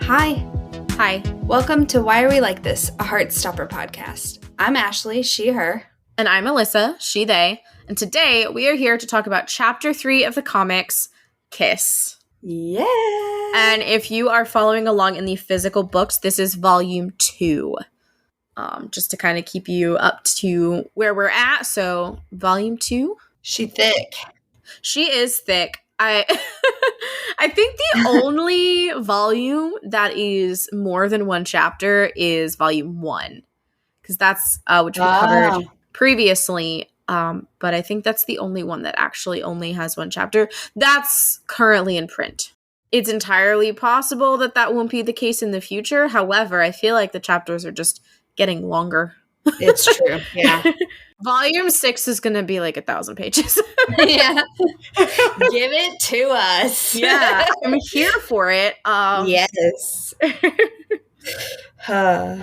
Hi. Hi. Welcome to Why Are We Like This, a Heartstopper podcast. I'm Ashley, she, her. And I'm Alyssa, she, they. And today we are here to talk about Chapter 3 of the comics, Kiss. Yeah. And if you are following along in the physical books, this is Volume 2. Just to kind of keep you up to where we're at. So, Volume 2. She thick. She is thick. I think the only volume that is more than one chapter is Volume 1. Because that's which we covered previously. But I think that's the only one that actually only has one chapter. That's currently in print. It's entirely possible that that won't be the case in the future. However, I feel like the chapters are just getting longer. It's true, yeah. Volume 6 is going to be like 1,000 pages. Yeah. Give it to us. Yeah, I'm here for it. Yes. All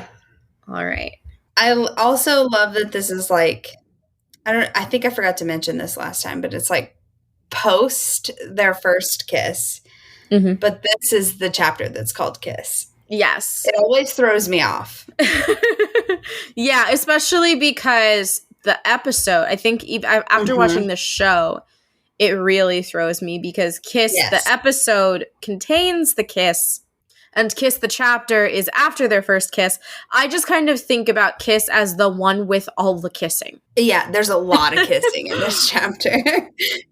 right. I also love that this is like, I think I forgot to mention this last time, but it's like post their first kiss. Mm-hmm. But this is the chapter that's called Kiss. Yes. It always throws me off. Yeah, especially because the episode, I think after watching the show, it really throws me because Kiss, the episode contains the kiss, and Kiss, the chapter, is after their first kiss. I just kind of think about Kiss as the one with all the kissing. Yeah, there's a lot of kissing in this chapter.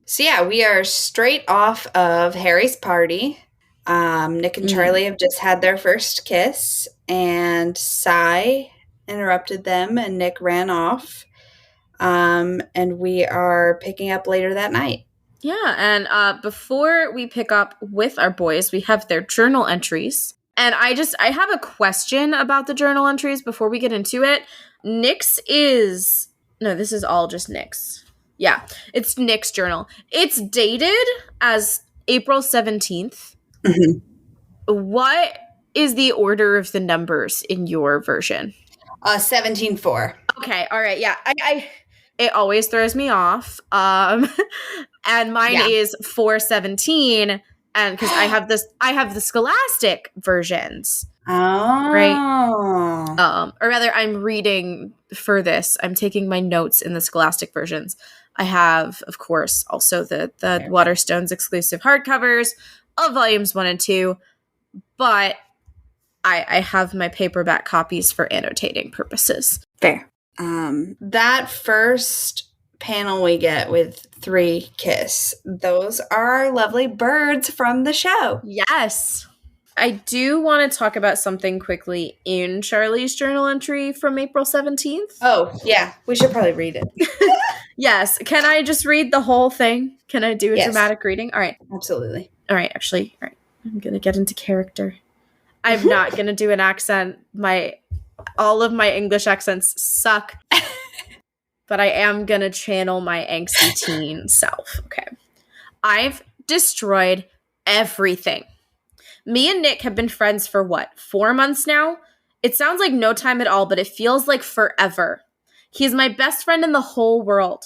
So yeah, we are straight off of Harry's party. Nick and Charlie have just had their first kiss, and Cy interrupted them, and Nick ran off. And we are picking up later that night. Yeah, and before we pick up with our boys, we have their journal entries. And I have a question about the journal entries before we get into it. This is all just Nick's. Yeah, it's Nick's journal. It's dated as April 17th. Mm-hmm. What is the order of the numbers in your version? 17-4. Okay, all right, yeah. It always throws me off. And mine is 417, and because I have the Scholastic versions. Oh. Right. Or rather, I'm reading for this. I'm taking my notes in the Scholastic versions. I have, of course, also the Waterstones exclusive hardcovers of volumes 1 and 2, but I have my paperback copies for annotating purposes. Fair. That first panel we get with 3 kiss, those are our lovely birds from the show. Yes. I do want to talk about something quickly in Charlie's journal entry from April 17th. Oh, yeah. We should probably read it. Yes. Can I just read the whole thing? Can I do a dramatic reading? All right. Absolutely. All right. Actually, all right. I'm going to get into character. I'm not going to do an accent. All of my English accents suck. But I am going to channel my angsty teen self. Okay. I've destroyed everything. Me and Nick have been friends for 4 months now? It sounds like no time at all, but it feels like forever. He's my best friend in the whole world.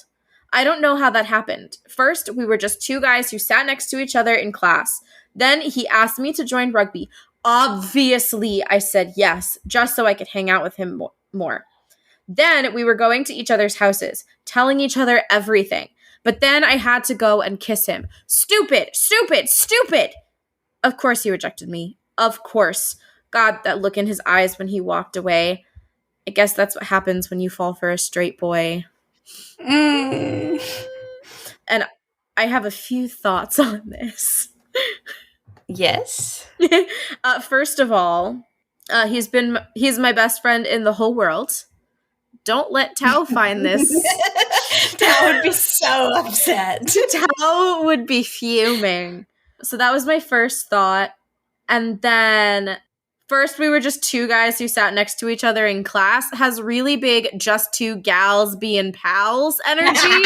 I don't know how that happened. First, we were just 2 guys who sat next to each other in class. Then he asked me to join rugby. Obviously, I said yes, just so I could hang out with him more. Then we were going to each other's houses, telling each other everything. But then I had to go and kiss him. Stupid, stupid, stupid! Of course he rejected me. Of course. God, that look in his eyes when he walked away. I guess that's what happens when you fall for a straight boy. And I have a few thoughts on this. Yes. First of all, he's my best friend in the whole world. Don't let Tao find this. Tao would be so upset. Tao would be fuming. So that was my first thought. And then first we were just 2 guys who sat next to each other in class has really big just 2 gals being pals energy.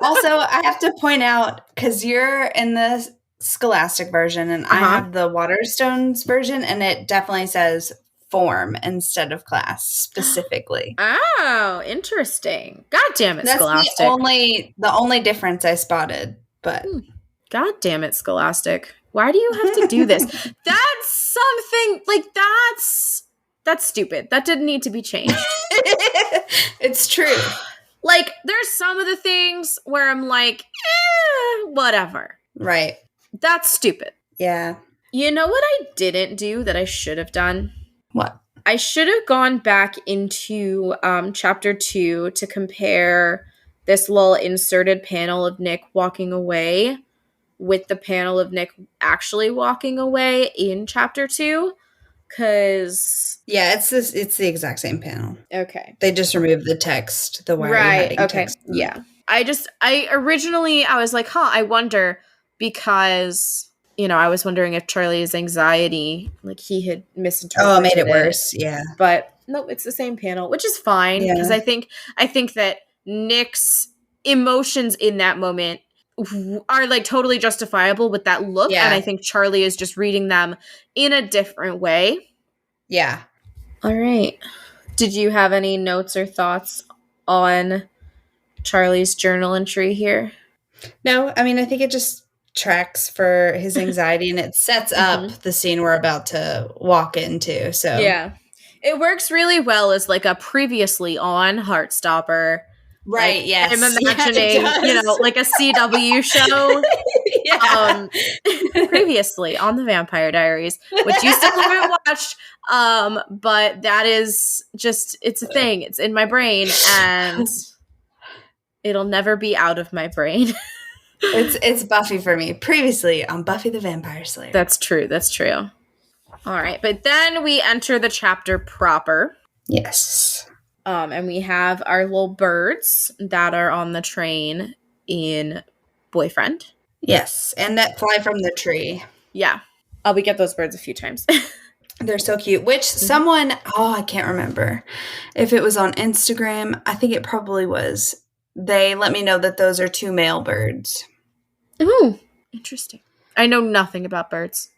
Also, I have to point out, because you're in the Scholastic version and I have the Waterstones version, and it definitely says form instead of class specifically. Oh, interesting. God damn it, That's Scholastic. the only difference I spotted, but God damn it, Scholastic. Why do you have to do this? That's something, like, that's stupid. That didn't need to be changed. It's true. Like, there's some of the things where I'm like, whatever. Right. That's stupid. Yeah. You know what I didn't do that I should have done? What? I should have gone back into chapter 2 to compare this little inserted panel of Nick walking away with the panel of Nick actually walking away in chapter 2. Because... Yeah, it's the exact same panel. Okay. They just removed the text, the why are you hiding text. Yeah. I originally, I was like, I wonder, because... You know, I was wondering if Charlie's anxiety, like, he had misinterpreted made it worse. Yeah. But no, it's the same panel, which is fine, because I think that Nick's emotions in that moment are, like, totally justifiable with that look. Yeah. And I think Charlie is just reading them in a different way. Yeah. All right. Did you have any notes or thoughts on Charlie's journal entry here? No, I mean, I think it just tracks for his anxiety, and it sets up the scene we're about to walk into. So yeah, it works really well as, like, a previously on Heartstopper. Right. Like, yes. I'm imagining, like a CW show. Yeah. Previously on the Vampire Diaries, which you still haven't watched. But that is just, it's a thing. It's in my brain, and it'll never be out of my brain. It's Buffy for me. Previously on Buffy the Vampire Slayer. That's true. All right. But then we enter the chapter proper. Yes. And we have our little birds that are on the train in Boyfriend. Yes. And that fly from the tree. Yeah. We get those birds a few times. They're so cute. Which someone, I can't remember if it was on Instagram. I think it probably was. They let me know that those are 2 male birds. Ooh, interesting. I know nothing about birds.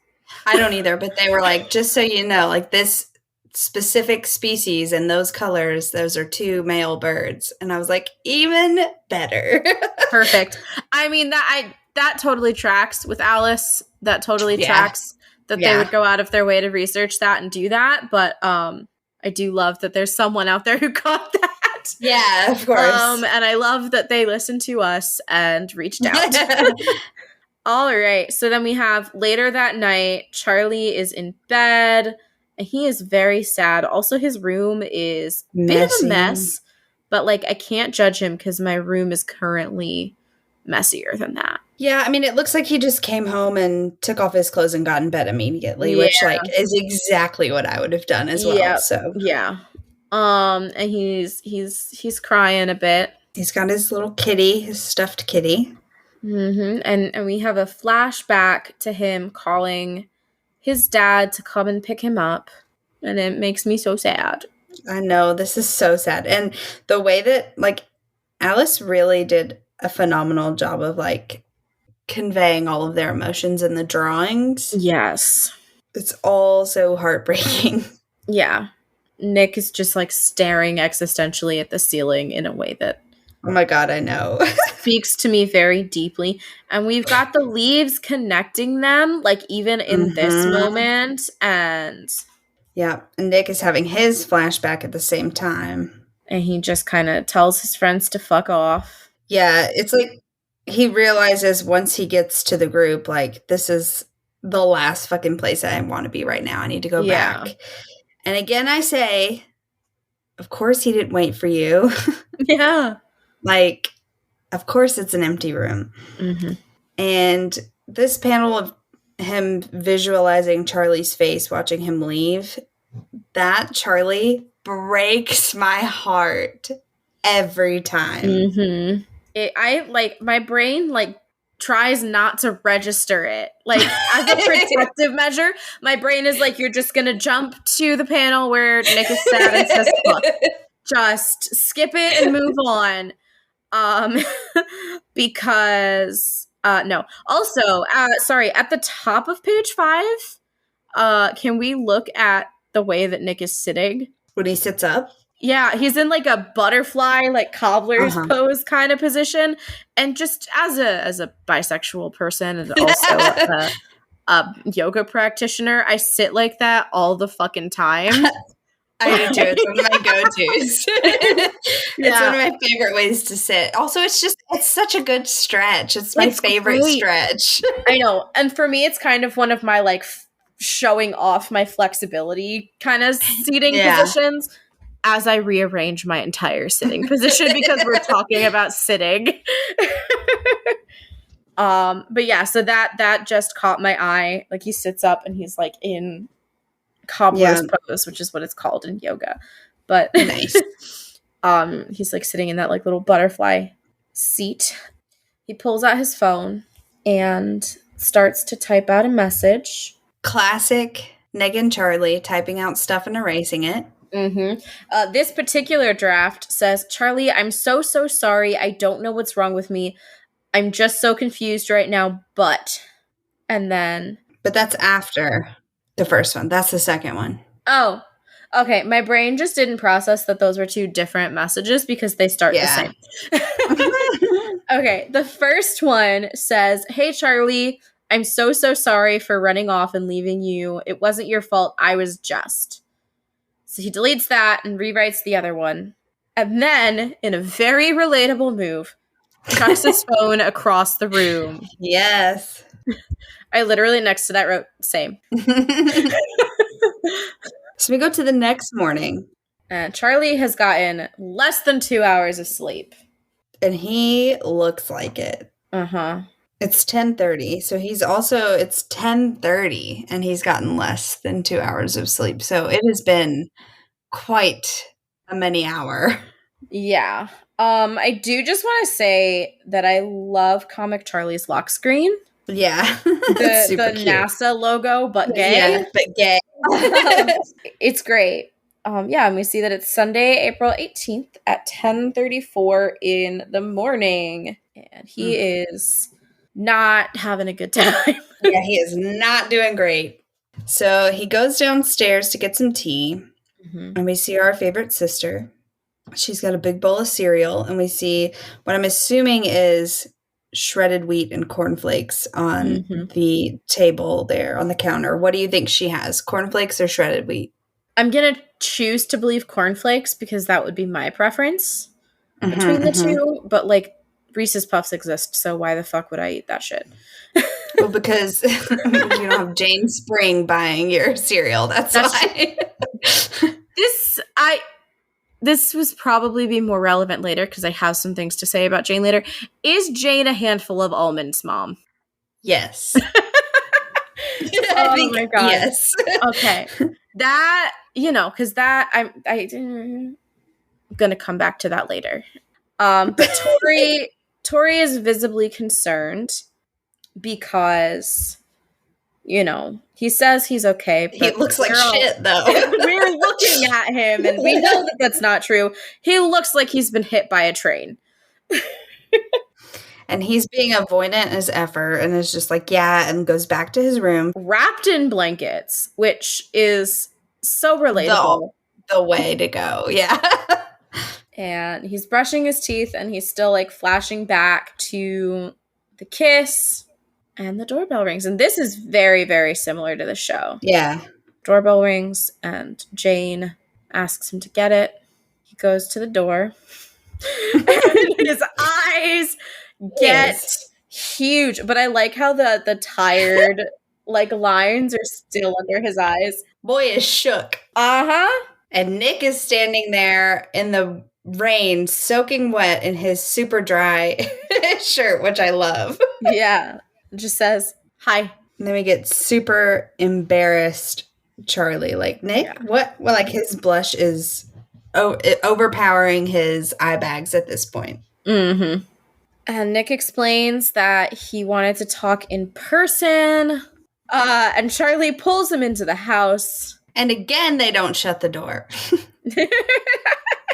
I don't either, but they were like, just so you know, like, this specific species and those colors, those are 2 male birds. And I was like, even better. Perfect. I mean, that totally tracks with Alice. That totally tracks that they would go out of their way to research that and do that. But I do love that there's someone out there who caught that. Yeah, of course. And I love that they listened to us and reached out. All right. So then we have later that night, Charlie is in bed and he is very sad. Also, his room is a bit of a mess, but, like, I can't judge him because my room is currently messier than that. Yeah, I mean, it looks like he just came home and took off his clothes and got in bed immediately, which, like, is exactly what I would have done as well. Yep. So yeah. And he's crying a bit. He's got his little kitty, his stuffed kitty. Mm-hmm. And we have a flashback to him calling his dad to come and pick him up. And it makes me so sad. I know, this is so sad. And the way that, like, Alice really did a phenomenal job of, like, conveying all of their emotions in the drawings. Yes. It's all so heartbreaking. Yeah. Nick is just, like, staring existentially at the ceiling in a way that, oh my God, I know, speaks to me very deeply. And we've got the leaves connecting them, like, even in this moment. And yeah, and Nick is having his flashback at the same time. And he just kind of tells his friends to fuck off. Yeah, it's like he realizes once he gets to the group, like, this is the last fucking place I want to be right now. I need to go back. And again, I say, of course he didn't wait for you. Yeah. Like, of course it's an empty room. Mm-hmm. And this panel of him visualizing Charlie's face, watching him leave, that Charlie breaks my heart every time. Mm-hmm. My brain, like, tries not to register it. Like, as a protective measure, my brain is like, you're just going to jump to the panel where Nick is sad and says, look, just skip it and move on. Because, no. Also, sorry, at the top of page 5, can we look at the way that Nick is sitting? When he sits up? Yeah, he's in like a butterfly, like cobbler's pose kind of position. And just as a bisexual person and also a yoga practitioner, I sit like that all the fucking time. I do too. It's one of my go-tos. It's one of my favorite ways to sit. Also, it's such a good stretch. It's my favorite stretch. I know. And for me, it's kind of one of my like showing off my flexibility kind of seating positions as I rearrange my entire sitting position because we're talking about sitting. But yeah, so that just caught my eye. Like he sits up and he's like in cobbler's pose, which is what it's called in yoga. But nice. He's like sitting in that like little butterfly seat. He pulls out his phone and starts to type out a message. Classic Nick and Charlie typing out stuff and erasing it. Mm-hmm. This particular draft says, Charlie, I'm so sorry. I don't know what's wrong with me. I'm just so confused right now, but... And then... But that's after the first one. That's the second one. Oh, okay. My brain just didn't process that those were two different messages because they start the same. Okay, the first one says, hey, Charlie, I'm so sorry for running off and leaving you. It wasn't your fault. I was just... So he deletes that and rewrites the other one. And then, in a very relatable move, chucks his phone across the room. Yes. I literally next to that wrote, same. So we go to the next morning. And Charlie has gotten less than 2 hours of sleep. And he looks like it. Uh-huh. It's 10:30, so it's 10:30, and he's gotten less than 2 hours of sleep. So it has been quite a many hour. Yeah. I do just want to say that I love Comic Charlie's lock screen. Yeah. the NASA logo, but gay. Yeah, but gay. It's great. Yeah, and we see that it's Sunday, April 18th at 10:34 in the morning. And he is not having a good time. Yeah, he is not doing great. So he goes downstairs to get some tea, and we see our favorite sister. She's got a big bowl of cereal, and we see what I'm assuming is shredded wheat and cornflakes on the table there on the counter. What do you think she has, cornflakes or shredded wheat? I'm going to choose to believe cornflakes because that would be my preference between the two, but like Reese's Puffs exist, so why the fuck would I eat that shit? Well, because you don't have Jane Spring buying your cereal. That's why. This was probably be more relevant later because I have some things to say about Jane later. Is Jane a handful of almonds, Mom? Yes. Oh my God. Yes. Okay. That, because that I'm going to come back to that later. But Tori is visibly concerned because, he says he's okay. But he looks like shit, though. We're looking at him, and we know that that's not true. He looks like he's been hit by a train. And he's being avoidant as ever, and is just like, yeah, and goes back to his room. Wrapped in blankets, which is so relatable. The way to go, yeah. And he's brushing his teeth, and he's still, like, flashing back to the kiss, and the doorbell rings. And this is very, very similar to the show. Yeah. Doorbell rings, and Jane asks him to get it. He goes to the door, and his eyes get huge. But I like how the tired, like, lines are still under his eyes. Boy is shook. Uh-huh. And Nick is standing there in the rain, soaking wet in his super dry shirt, which I love. Yeah. It just says, hi. And then we get super embarrassed Charlie. Like, Nick, what? Well, like, his blush is overpowering his eye bags at this point. Mm-hmm. And Nick explains that he wanted to talk in person. And Charlie pulls him into the house. And again, they don't shut the door.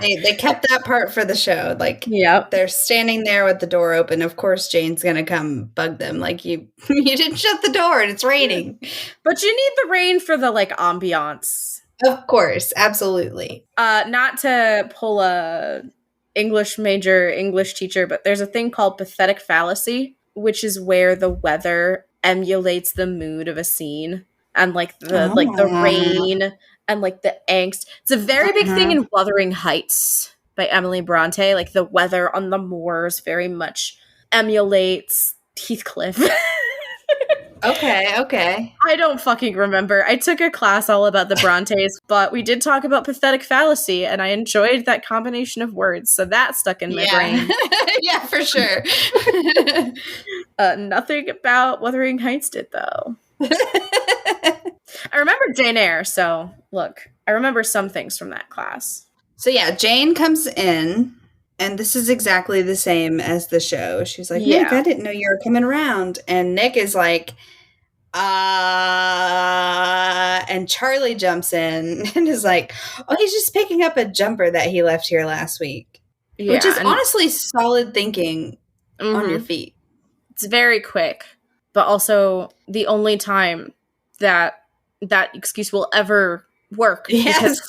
They kept that part for the show. Like, they're standing there with the door open. Of course, Jane's going to come bug them. Like, you didn't shut the door and it's raining. But you need the rain for the, like, ambiance. Of course, absolutely. Not to pull a English major English teacher, but there's a thing called pathetic fallacy, which is where the weather emulates the mood of a scene, and the Oh. rain and like the angst. It's a very big thing in Wuthering Heights by Emily Bronte. Like the weather on the moors very much emulates Heathcliff. Okay. I don't fucking remember. I took a class all about the Brontes, but we did talk about pathetic fallacy, and I enjoyed that combination of words, so that stuck in my brain. Yeah, for sure. Nothing about Wuthering Heights did, though. I remember Jane Eyre, so look, I remember some things from that class. So yeah, Jane comes in, and this is exactly the same as the show. She's like, Nick, I didn't know you were coming around. And Nick is like, and Charlie jumps in and is like, oh, he's just picking up a jumper that he left here last week. Yeah, which is honestly solid thinking on your feet. It's very quick, but also the only time that excuse will ever work. Yes,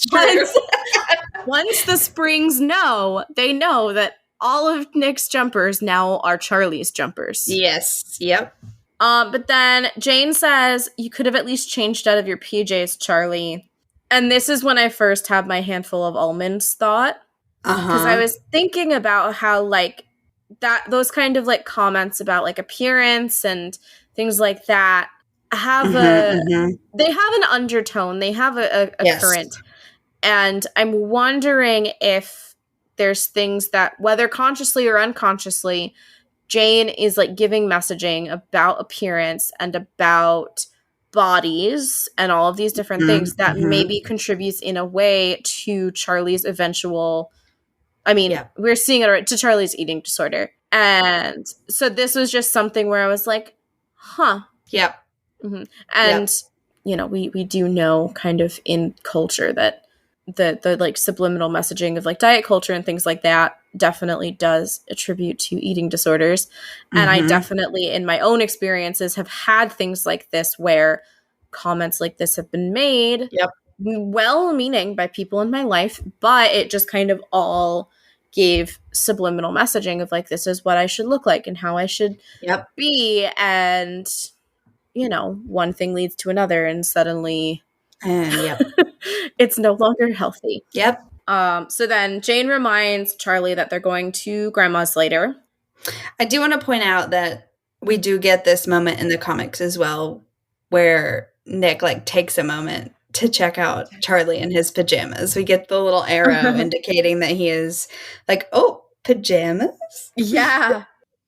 once the Springs know, they know that all of Nick's jumpers now are Charlie's jumpers. Yes, yep. But then Jane says, you could have at least changed out of your PJs, Charlie. And this is when I first had my handful of almonds thought. Because I was thinking about how, like, those kind of, like, comments about, like, appearance and things like that have they have an undertone. They have a current. And I'm wondering if there's things that, whether consciously or unconsciously, Jane is like giving messaging about appearance and about bodies and all of these different things that maybe contributes in a way to Charlie's eventual, we're seeing it to Charlie's eating disorder. And so this was just something where I was like, huh. Yep. And, you know, we do know kind of in culture that the like subliminal messaging of like diet culture and things like that definitely does attribute to eating disorders. And I definitely in my own experiences have had things like this where comments like this have been made well-meaning by people in my life, but it just kind of all gave subliminal messaging of like, this is what I should look like and how I should be. And, you know, one thing leads to another and suddenly it's no longer healthy. Yep. So then Jane reminds Charlie that they're going to Grandma's later. I do want to point out that we do get this moment in the comics as well where Nick like takes a moment to check out Charlie in his pajamas. We get the little arrow indicating that he is like, oh, pajamas? Yeah.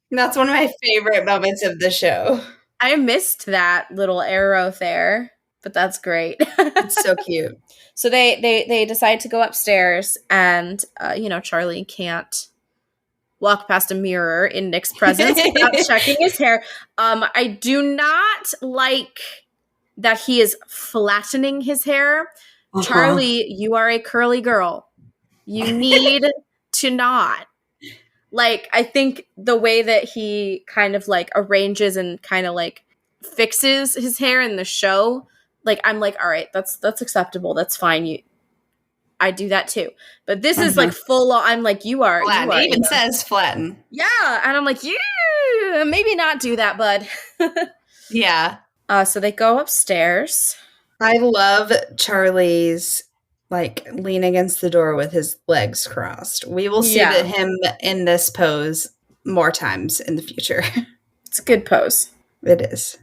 That's one of my favorite moments of the show. I missed that little arrow there. But that's great. It's so cute. So they decide to go upstairs, and you know, Charlie can't walk past a mirror in Nick's presence without checking his hair. I do not like that he is flattening his hair. Charlie, you are a curly girl. You need to not. Like, I think the way that he kind of like arranges and kind of like fixes his hair in the show, like, I'm like, all right, that's acceptable. That's fine. I do that too. But this is like full on. I'm like, you are. Flatten. It even says flatten. Yeah. And I'm like, yeah, maybe not do that, bud. Yeah. So they go upstairs. I love Charlie's like lean against the door with his legs crossed. We will see him in this pose more times in the future. It's a good pose. It is.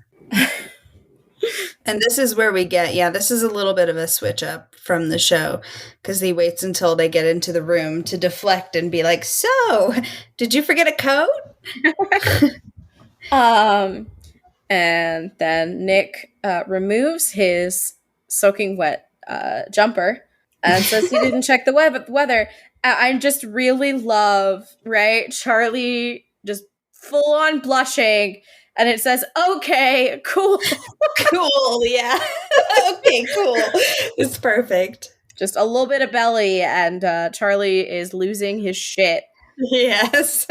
And this is where we get, this is a little bit of a switch up from the show because he waits until they get into the room to deflect and be like, so, did you forget a coat? And then Nick removes his soaking wet jumper and says he didn't check the weather. I just really love, right? Charlie just full on blushing. And it says, okay, cool. Cool, yeah. Okay, cool. It's perfect. Just a little bit of belly, and Charlie is losing his shit. Yes.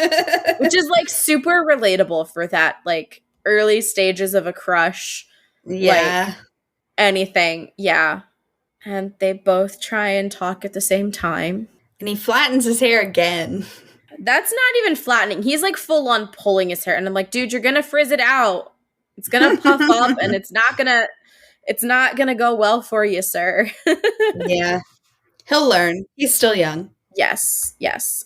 Which is, like, super relatable for that, like, early stages of a crush. Yeah. Like, anything. Yeah. And they both try and talk at the same time. And he flattens his hair again. That's not even flattening. He's like full on pulling his hair. And I'm like, dude, you're gonna frizz it out. It's gonna puff up and it's not gonna go well for you, sir. Yeah. He'll learn. He's still young. Yes.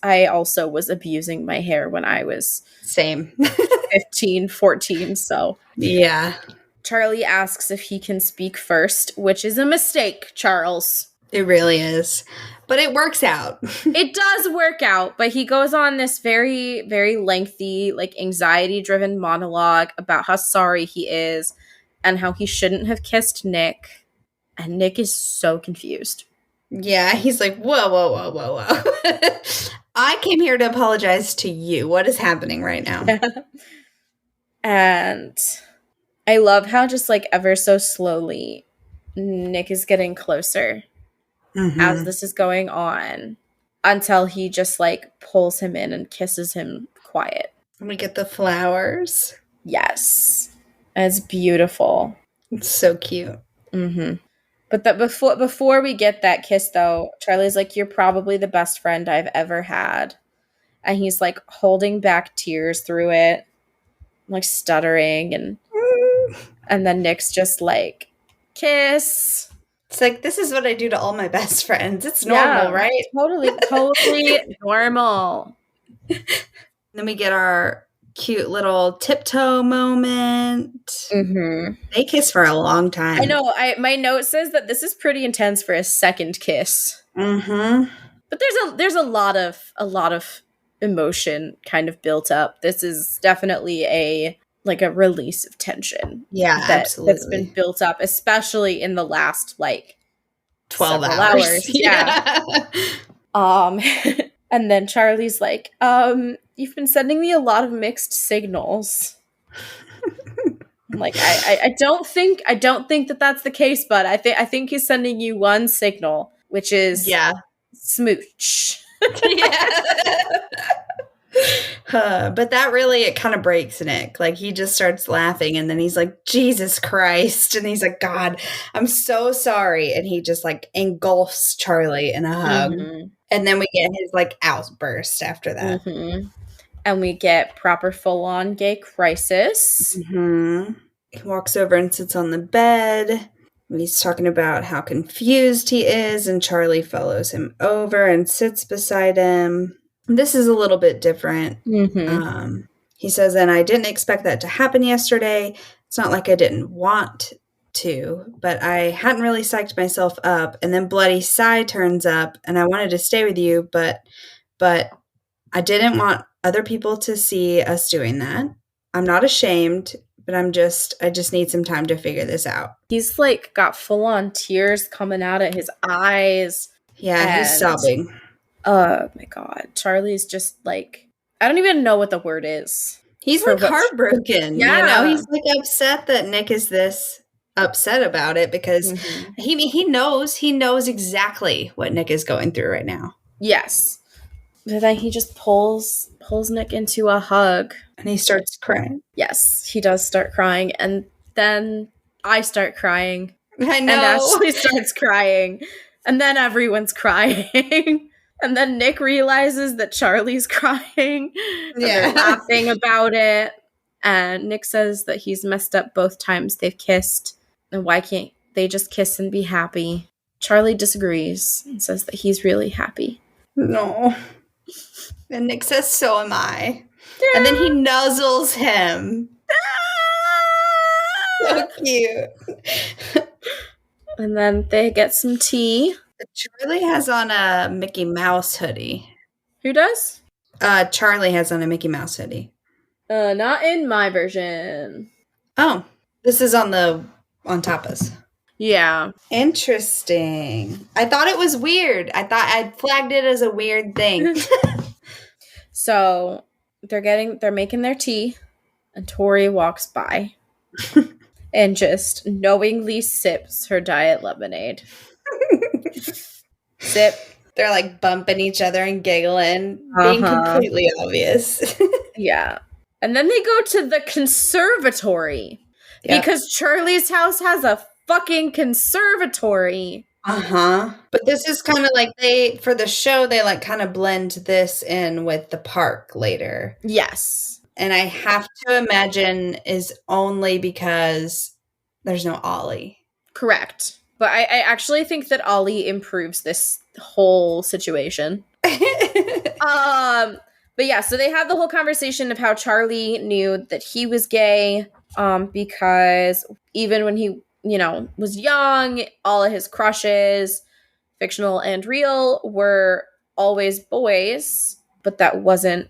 I also was abusing my hair when I was Same. 15, 14, so. Yeah. Charlie asks if he can speak first, which is a mistake, Charles. It really is. But it works out. It does work out, but he goes on this very, very lengthy, like, anxiety-driven monologue about how sorry he is and how he shouldn't have kissed Nick. And Nick is so confused. Yeah, he's like, whoa. I came here to apologize to you. What is happening right now? And I love how just, like, ever so slowly, Nick is getting closer as this is going on until he just, like, pulls him in and kisses him quiet. And we get the flowers. Yes. It's beautiful. It's so cute. Mm-hmm. But that before we get that kiss, though, Charlie's like, you're probably the best friend I've ever had. And he's, like, holding back tears through it, like, stuttering. And then Nick's just like, kiss. It's like, this is what I do to all my best friends. It's normal, right? Totally normal. Then we get our cute little tiptoe moment. Mm-hmm. They kiss for a long time. I know. My note says that this is pretty intense for a second kiss. Mm-hmm. But there's a lot of emotion kind of built up. This is definitely a release of tension. Yeah, absolutely. That's been built up, especially in the last 12 hours. Yeah. And then Charlie's like, you've been sending me a lot of mixed signals. I'm like, I don't think that that's the case, but I think he's sending you one signal, which is smooch. Yeah. But that really, it kind of breaks Nick. Like, he just starts laughing, and then he's like, Jesus Christ. And he's like, God, I'm so sorry. And he just, engulfs Charlie in a hug. Mm-hmm. And then we get his, outburst after that. Mm-hmm. And we get proper full-on gay crisis. Mm-hmm. He walks over and sits on the bed. And he's talking about how confused he is, and Charlie follows him over and sits beside him. This is a little bit different. Mm-hmm. He says, and I didn't expect that to happen yesterday. It's not like I didn't want to, but I hadn't really psyched myself up. And then Bloody Sigh turns up, and I wanted to stay with you, but I didn't want other people to see us doing that. I'm not ashamed, but I just need some time to figure this out. He's got full on tears coming out of his eyes. Yeah, he's sobbing. Oh my God. Charlie's just I don't even know what the word is. He's heartbroken. Yeah. He's upset that Nick is this upset about it because he knows exactly what Nick is going through right now. Yes. But then he just pulls Nick into a hug. And he starts crying. Yes, he does start crying. And then I start crying. I know. And Ashley starts crying. And then everyone's crying. And then Nick realizes that Charlie's crying. And they're laughing about it. And Nick says that he's messed up both times they've kissed. And why can't they just kiss and be happy? Charlie disagrees and says that he's really happy. No. And Nick says, so am I. Yeah. And then he nuzzles him. So cute. And then they get some tea. Charlie has on a Mickey Mouse hoodie. Who does? Charlie has on a Mickey Mouse hoodie. Not in my version. Oh, this is on Tapa's. Yeah. Interesting. I thought it was weird. I thought I flagged it as a weird thing. So they're making their tea, and Tori walks by and just knowingly sips her diet lemonade. Sip. They're bumping each other and giggling, being completely obvious. Yeah. And then they go to the conservatory because Charlie's house has a fucking conservatory. But this is kind of like for the show, they like kind of blend this in with the park later. Yes. And I have to imagine is only because there's no Ollie. Correct. But I actually think that Ollie improves this whole situation. But yeah, so they have the whole conversation of how Charlie knew that he was gay, because even when he, was young, all of his crushes, fictional and real, were always boys, but that wasn't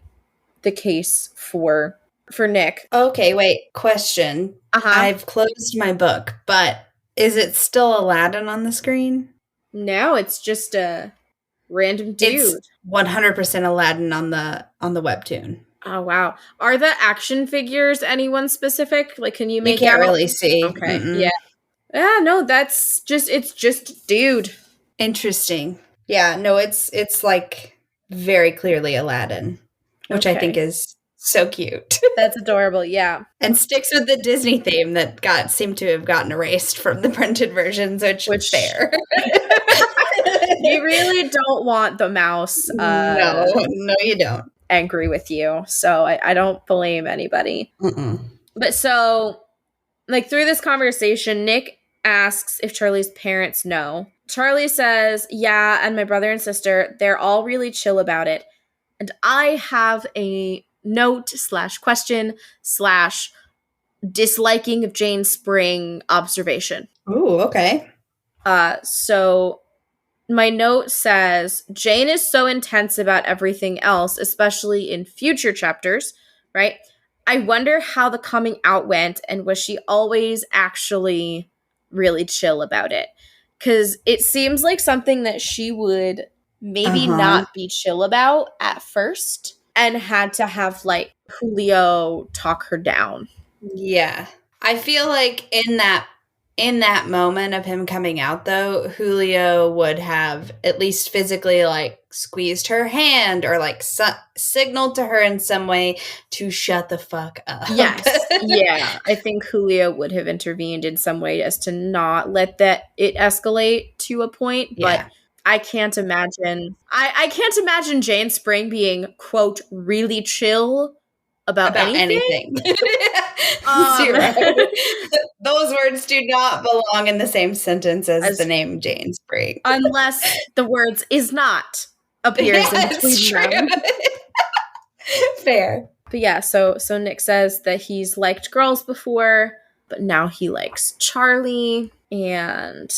the case for Nick. Okay, wait, question. I've closed my book, but is it still Aladdin on the screen? No, it's just a random dude. It's 100% Aladdin on the webtoon. Oh wow. Are the action figures anyone specific? Like, can you make You can't out? really see. Okay. Mm-mm. Yeah. Yeah, no, it's just dude. Interesting. Yeah, no, it's like very clearly Aladdin, which I think is so cute. That's adorable, yeah. And sticks with the Disney theme that seemed to have gotten erased from the printed versions, which fair. You really don't want the mouse no, you don't. Angry with you. So I don't blame anybody. Mm-mm. But so, like, through this conversation, Nick asks if Charlie's parents know. Charlie says, yeah, and my brother and sister, they're all really chill about it. And I have a note / question / disliking of Jane Spring observation. Ooh, okay. So my note says, Jane is so intense about everything else, especially in future chapters, right? I wonder how the coming out went, and was she always actually really chill about it? Because it seems like something that she would maybe not be chill about at first, and had to have, like, Julio talk her down. Yeah. I feel like in that moment of him coming out, though, Julio would have at least physically, like, squeezed her hand or, like, signaled to her in some way to shut the fuck up. Yes. Yeah. I think Julio would have intervened in some way as to not let it escalate to a point. Yeah. But I can't imagine. I can't imagine Jane Spring being, quote, really chill about anything. Zero. Those words do not belong in the same sentence as the name Jane Spring. Unless the words "is not" appears in between them. Fair. But yeah, so Nick says that he's liked girls before, but now he likes Charlie. And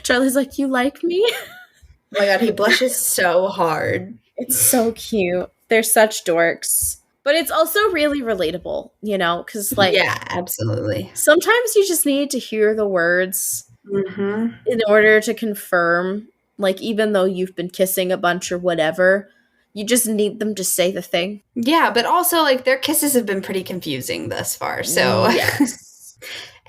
Charlie's like, you like me? Oh my god, he blushes so hard. It's so cute. They're such dorks. But it's also really relatable, because, like... Yeah, absolutely. Sometimes you just need to hear the words in order to confirm, like, even though you've been kissing a bunch or whatever, you just need them to say the thing. Yeah, but also, like, their kisses have been pretty confusing thus far, so... Yes.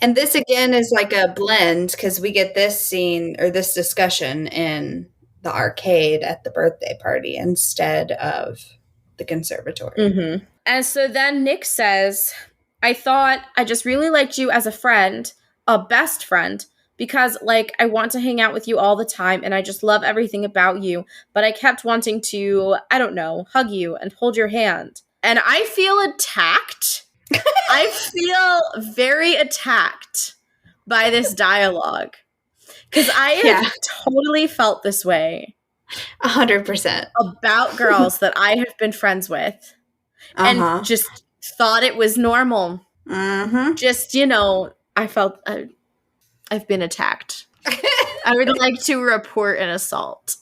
And this, again, is like a blend, because we get this scene, or this discussion, in the arcade at the birthday party instead of the conservatory. And so then Nick says, I thought I just really liked you as a friend, a best friend, because, like, I want to hang out with you all the time, and I just love everything about you, but I kept wanting to, I don't know, hug you and hold your hand. And I feel attacked. I feel very attacked by this dialogue. Because I have totally felt this way. 100%. About girls that I have been friends with. And just thought it was normal. Just, I felt I've been attacked. I would like to report an assault.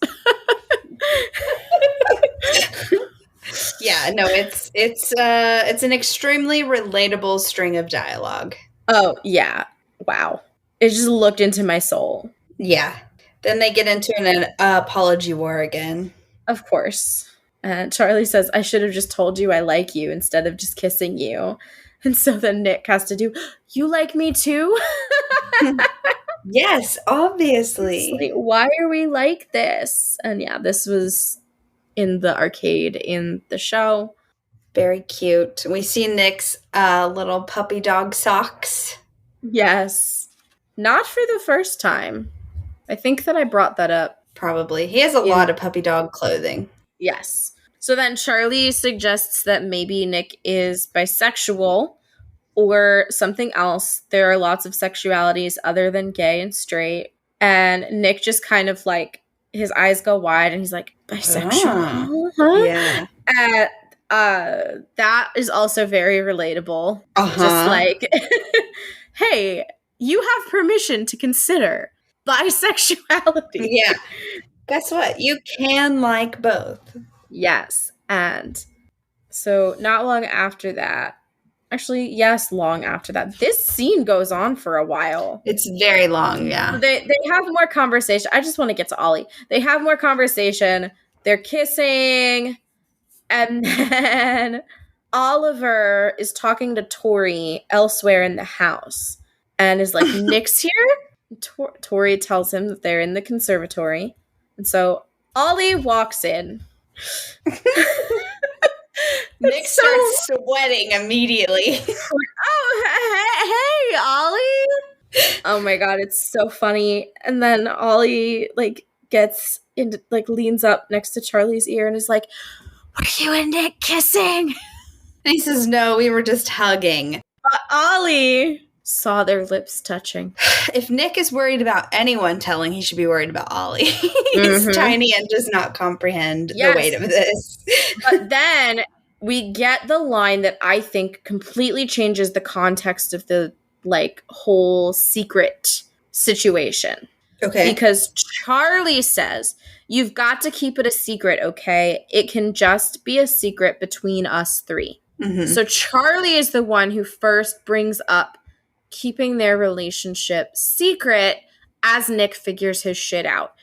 Yeah, no, it's an extremely relatable string of dialogue. Oh, yeah. Wow. It just looked into my soul. Yeah. Then they get into an apology war again. Of course. Charlie says, I should have just told you I like you instead of just kissing you. And so then Nick has to do, you like me too? Yes, obviously. Like, why are we like this? And yeah, this was in the arcade in the show. Very cute. We see Nick's little puppy dog socks. Yes. Not for the first time. I think that I brought that up. Probably. He has a lot of puppy dog clothing. Yes. So then Charlie suggests that maybe Nick is bisexual or something else. There are lots of sexualities other than gay and straight. And Nick just kind of like, his eyes go wide and he's like, bisexual? Huh? Yeah. And that is also very relatable. Just like, hey, you have permission to consider bisexuality. Yeah. Guess what? You can like both. Yes. And so not long after that, actually, yes, long after that, this scene goes on for a while. It's very long, yeah. They have more conversation. I just want to get to Ollie. They have more conversation. They're kissing. And then Oliver is talking to Tori elsewhere in the house and is like, Nick's here? Tori tells him that they're in the conservatory. And so Ollie walks in. Nick starts sweating immediately. Oh, hey, Ollie. Oh my god, it's so funny. And then Ollie gets into leans up next to Charlie's ear and is like, "Were you and Nick kissing?" And he says, "No, we were just hugging." But Ollie saw their lips touching. If Nick is worried about anyone telling, he should be worried about Ollie. He's tiny and does not comprehend the weight of this. But then we get the line that I think completely changes the context of the whole secret situation. Okay. Because Charlie says, "You've got to keep it a secret, okay? It can just be a secret between us three." Mm-hmm. So Charlie is the one who first brings up keeping their relationship secret as Nick figures his shit out.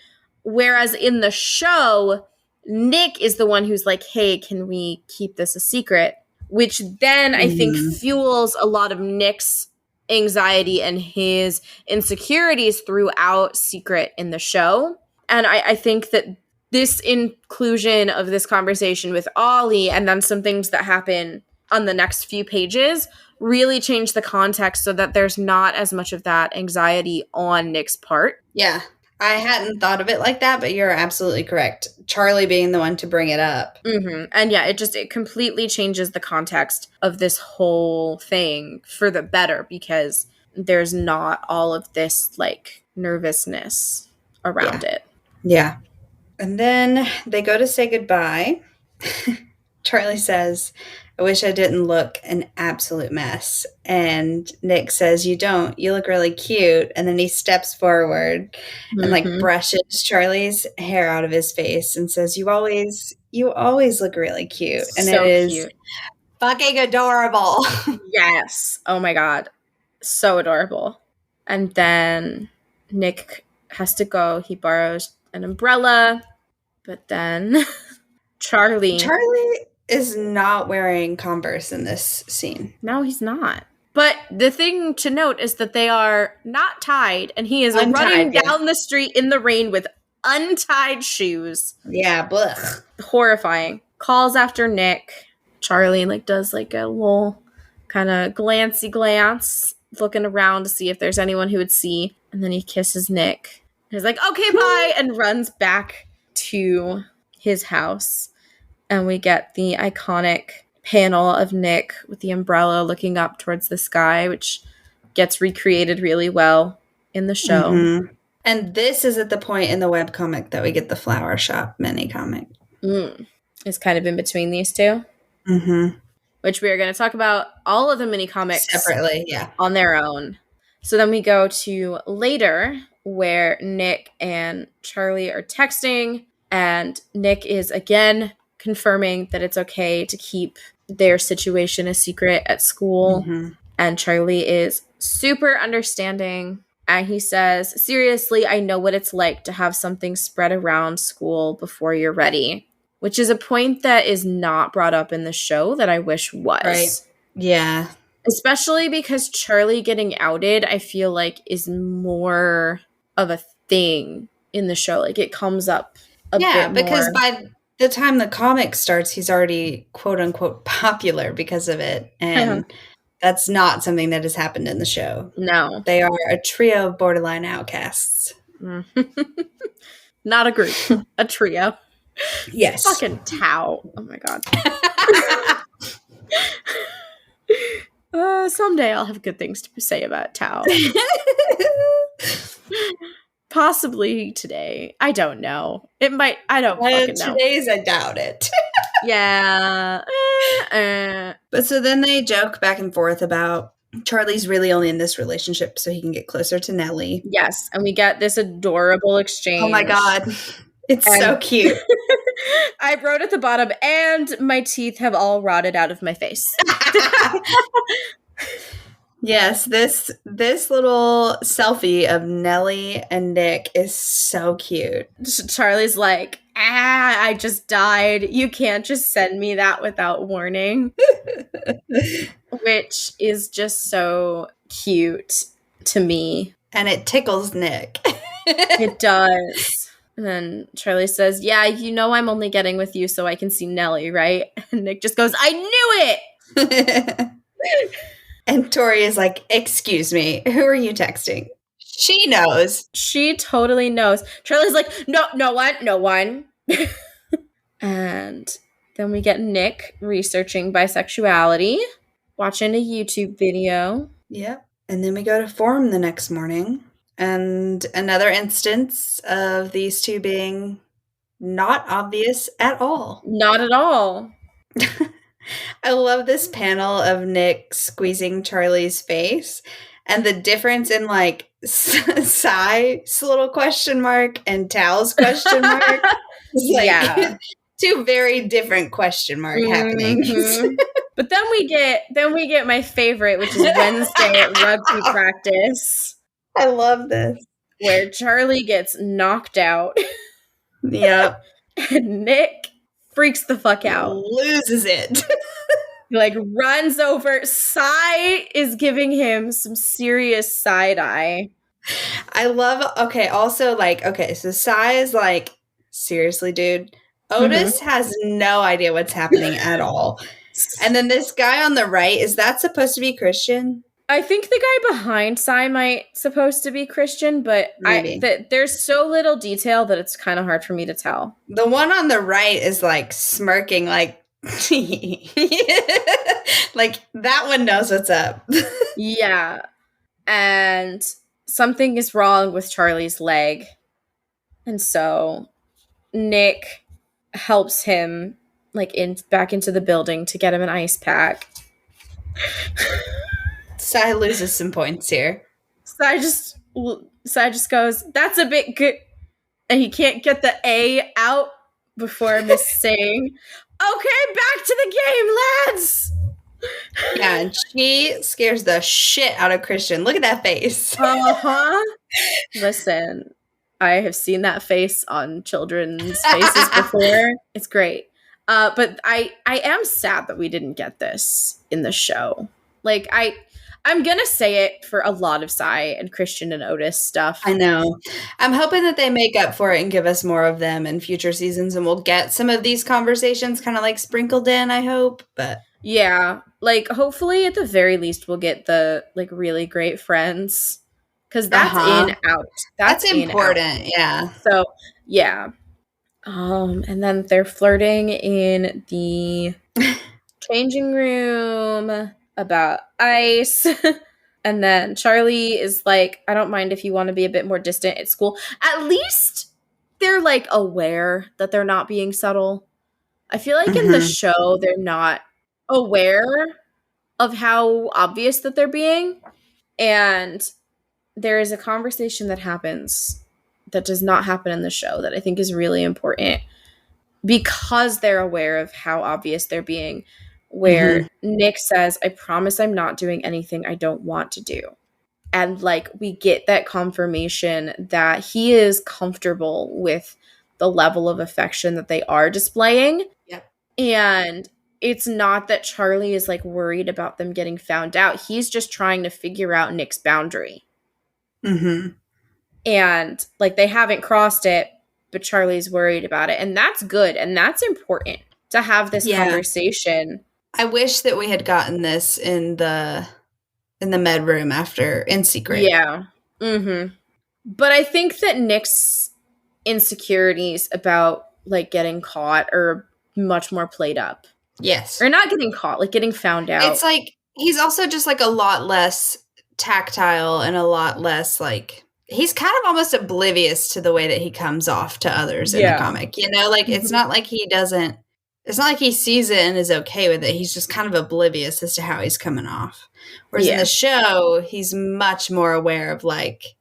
Whereas in the show, Nick is the one who's like, "Hey, can we keep this a secret?" Which then I think fuels a lot of Nick's anxiety and his insecurities throughout Secret in the show. And I think that this inclusion of this conversation with Ollie and then some things that happen on the next few pages really change the context so that there's not as much of that anxiety on Nick's part. Yeah. I hadn't thought of it like that, but you're absolutely correct. Charlie being the one to bring it up. Mm-hmm. And yeah, it completely changes the context of this whole thing for the better because there's not all of this nervousness around it. Yeah. And then they go to say goodbye. Charlie says, "I wish I didn't look an absolute mess." And Nick says, "You don't. You look really cute." And then he steps forward and brushes Charlie's hair out of his face and says, You always look really cute." And so it is cute. Fucking adorable. Yes. Oh my God. So adorable. And then Nick has to go. He borrows an umbrella. But then Charlie is not wearing Converse in this scene. No, he's not. But the thing to note is that they are not tied, and he is running down the street in the rain with untied shoes. Yeah, blech. Horrifying. Calls after Nick. Charlie does a little kind of glancy glance, looking around to see if there's anyone who would see, and then he kisses Nick. He's like, "Okay, bye," and runs back to his house. And we get the iconic panel of Nick with the umbrella looking up towards the sky, which gets recreated really well in the show. Mm-hmm. And this is at the point in the webcomic that we get the Flower Shop mini comic. It's kind of in between these two. Mm-hmm. Which we are going to talk about all of the mini comics separately, on their own. So then we go to later, where Nick and Charlie are texting, and Nick is again confirming that it's okay to keep their situation a secret at school. Mm-hmm. And Charlie is super understanding. And he says, "Seriously, I know what it's like to have something spread around school before you're ready." Which is a point that is not brought up in the show that I wish was. Right. Yeah. Especially because Charlie getting outed, I feel like, is more of a thing in the show. It comes up a bit more. Yeah, because by the time the comic starts, he's already quote unquote popular because of it. And That's not something that has happened in the show. No. They are a trio of borderline outcasts. Not a group, a trio. Yes. Fucking Tao. Oh my god. Someday I'll have good things to say about Tao. Possibly today. I don't know. It might. I don't fucking know. Today's, I doubt it. Yeah. But so then they joke back and forth about Charlie's really only in this relationship so he can get closer to Nellie. Yes, and we get this adorable exchange. Oh my god. It's so cute. I wrote at the bottom, and my teeth have all rotted out of my face. Yes, this little selfie of Nellie and Nick is so cute. Charlie's like, I just died. You can't just send me that without warning. Which is just so cute to me. And it tickles Nick. It does. And then Charlie says, yeah, you know I'm only getting with you so I can see Nellie, right? And Nick just goes, I knew it! And Tori is like, excuse me, who are you texting? She knows. She totally knows. Charlie's like, no one. And then we get Nick researching bisexuality, watching a YouTube video. Yep. And then we go to Forum the next morning. And another instance of these two being not obvious at all. Not at all. I love this panel of Nick squeezing Charlie's face and the difference in like Sai's little question mark and Tal's question mark. Like, yeah. Two very different question mark happenings. But then we get my favorite, which is Wednesday at rugby practice. I love this. Where Charlie gets knocked out. Yep. And Nick freaks the fuck out. Loses it. He like runs over. Sai is giving him some serious side eye. I love, so Sai is like, seriously, dude. Otis has no idea what's happening at all. And then this guy on the right, is that supposed to be Christian? I think the guy behind Sai might supposed to be Christian, but there's so little detail that it's kind of hard for me to tell. The one on the right is like smirking, like, like that one knows what's up. Yeah. And something is wrong with Charlie's leg. And so Nick helps him like back into the building to get him an ice pack. Sai loses some points here. Sai just goes, that's a bit good. And he can't get the A out before Miss saying, okay, back to the game, lads. Yeah, and she scares the shit out of Christian. Look at that face. Listen, I have seen that face on children's faces before. It's great. But I am sad that we didn't get this in the show. Like, I'm going to say it for a lot of Sai and Christian and Otis stuff. I know. I'm hoping that they make up for it and give us more of them in future seasons, and we'll get some of these conversations kind of like sprinkled in, I hope. But yeah, like hopefully at the very least we'll get the like really great friends, because that's in out. That's important. Out. Yeah. So yeah. And then they're flirting in the changing room about ice. And then Charlie is like, I don't mind if you want to be a bit more distant at school. At least they're like aware that they're not being subtle. I feel like in the show they're not aware of how obvious that they're being. And there is a conversation that happens that does not happen in the show that I think is really important because they're aware of how obvious they're being, where Nick says, I promise I'm not doing anything I don't want to do. And like, we get that confirmation that he is comfortable with the level of affection that they are displaying. Yep. And it's not that Charlie is like worried about them getting found out. He's just trying to figure out Nick's boundary. And like, they haven't crossed it, but Charlie's worried about it. And that's good. And that's important to have this conversation I wish that we had gotten this in the med room in secret. Yeah. Mm-hmm. But I think that Nick's insecurities about like getting caught are much more played up. Yes. Or not getting caught, like getting found out. It's like he's also just like a lot less tactile and a lot less like he's kind of almost oblivious to the way that he comes off to others in the comic. You know, like it's not like he doesn't it's not like he sees it and is okay with it. He's just kind of oblivious as to how he's coming off. Whereas in the show, he's much more aware of like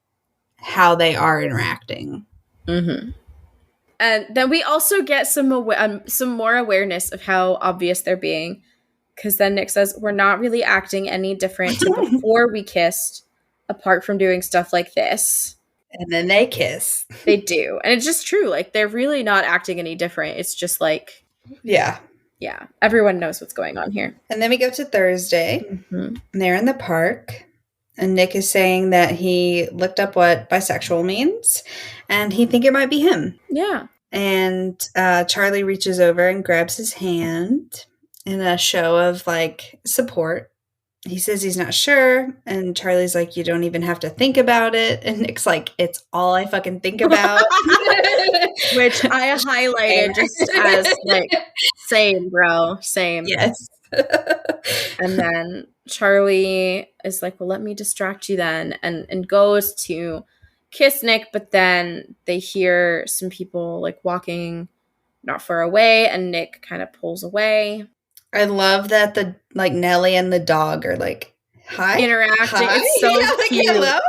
how they are interacting. Mm-hmm. And then we also get some more awareness of how obvious they're being. Because then Nick says, we're not really acting any different to before we kissed, apart from doing stuff like this. And then they kiss. They do. And it's just true. Like, they're really not acting any different. It's just like... Yeah. Yeah. Everyone knows what's going on here. And then we go to Thursday. Mm-hmm. And they're in the park. And Nick is saying that he looked up what bisexual means. And he think it might be him. Yeah. And Charlie reaches over and grabs his hand in a show of, like, support. He says he's not sure, and Charlie's like, you don't even have to think about it. And Nick's like, it's all I fucking think about. Which I highlighted just as, like, same, bro. Same. Yes. And then Charlie is like, well, let me distract you then, and goes to kiss Nick, but then they hear some people, like, walking not far away, and Nick kind of pulls away. I love that the like Nellie and the dog are like interacting. Hi? It's so like, cute. Hello?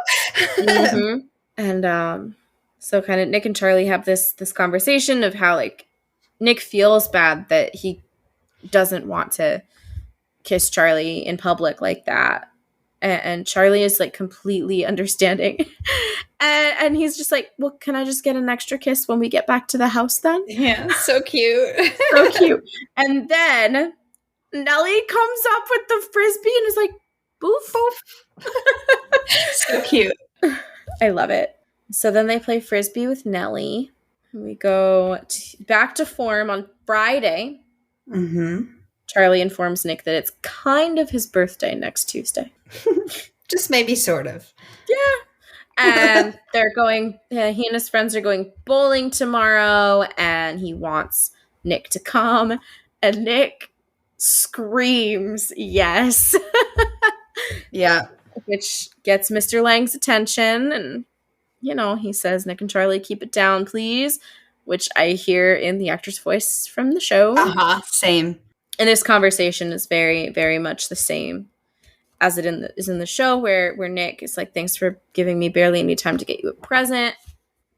Mm-hmm. And so kind of Nick and Charlie have this conversation of how like Nick feels bad that he doesn't want to kiss Charlie in public like that, and Charlie is like completely understanding. And he's just like, well, can I just get an extra kiss when we get back to the house then? Yeah, so cute. So cute. And then Nellie comes up with the Frisbee and is like, boof, boof. So cute. I love it. So then they play Frisbee with Nellie. We go back to form on Friday. Mm-hmm. Charlie informs Nick that it's kind of his birthday next Tuesday. Just maybe sort of. Yeah. And they're going, he and his friends are going bowling tomorrow, and he wants Nick to come. And Nick screams yes. Yeah. Which gets Mr. Lang's attention, and you know, he says, Nick and Charlie, keep it down, please, which I hear in the actor's voice from the show. Same. And this conversation is very, very much the same as it is in the show, where Nick is like, thanks for giving me barely any time to get you a present.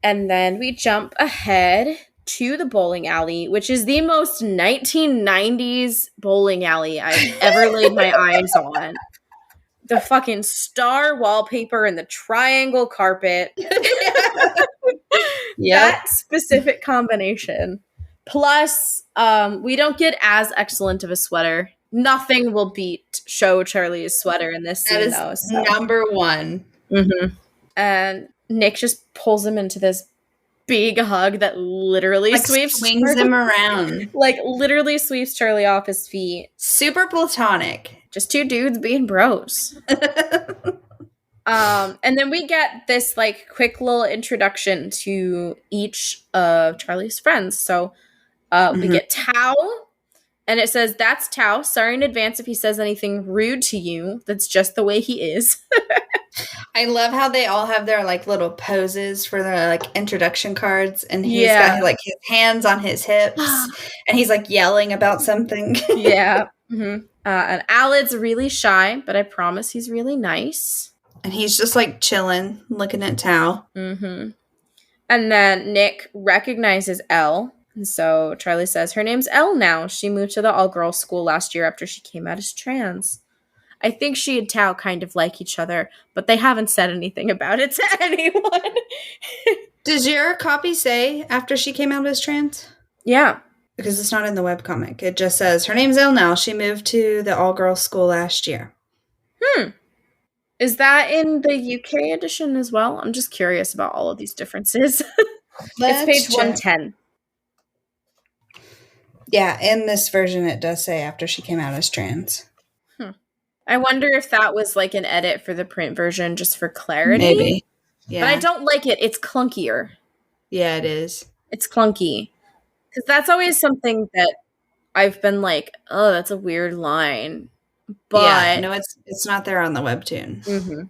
And then we jump ahead to the bowling alley, which is the most 1990s bowling alley I've ever laid my eyes on. The fucking star wallpaper and the triangle carpet. That specific combination. Plus, we don't get as excellent of a sweater. Nothing will beat Show Charlie's sweater in this scene, though. So. Number one. Mm-hmm. And Nick just pulls him into this big hug that literally swings him around. Like, literally sweeps Charlie off his feet. Super platonic. Just two dudes being bros. And then we get this, like, quick little introduction to each of Charlie's friends. So we get Tao, and it says, that's Tao. Sorry in advance if he says anything rude to you. That's just the way he is. I love how they all have their, like, little poses for their, like, introduction cards. And he's got, like, his hands on his hips. And he's, like, yelling about something. Yeah. Mm-hmm. And Alad's really shy, but I promise he's really nice. And he's just, like, chilling, looking at Tao. Mm-hmm. And then Nick recognizes Elle. And so Charlie says, her name's Elle now. She moved to the all-girls school last year after she came out as trans. I think she and Tao kind of like each other, but they haven't said anything about it to anyone. Does your copy say after she came out as trans? Yeah. Because it's not in the webcomic. It just says, her name's Elle now. She moved to the all-girls school last year. Is that in the UK edition as well? I'm just curious about all of these differences. It's page 110. Yeah, in this version it does say after she came out as trans. I wonder if that was like an edit for the print version just for clarity. Maybe. Yeah. But I don't like it. It's clunkier. Yeah, it is. It's clunky. Because that's always something that I've been like, oh, that's a weird line. But yeah, no, it's not there on the webtoon. Mhm.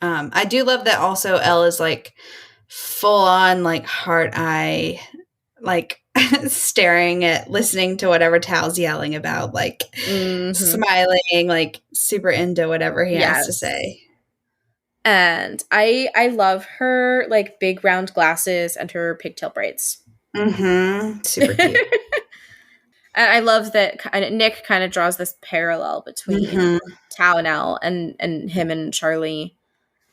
I do love that also Elle is like full on like heart eye, like staring at listening to whatever Tao's yelling about, like smiling, like super into whatever he has to say. And I love her like big round glasses and her pigtail braids. Super cute. And I love that Nick kind of draws this parallel between Tao and Elle and him and Charlie.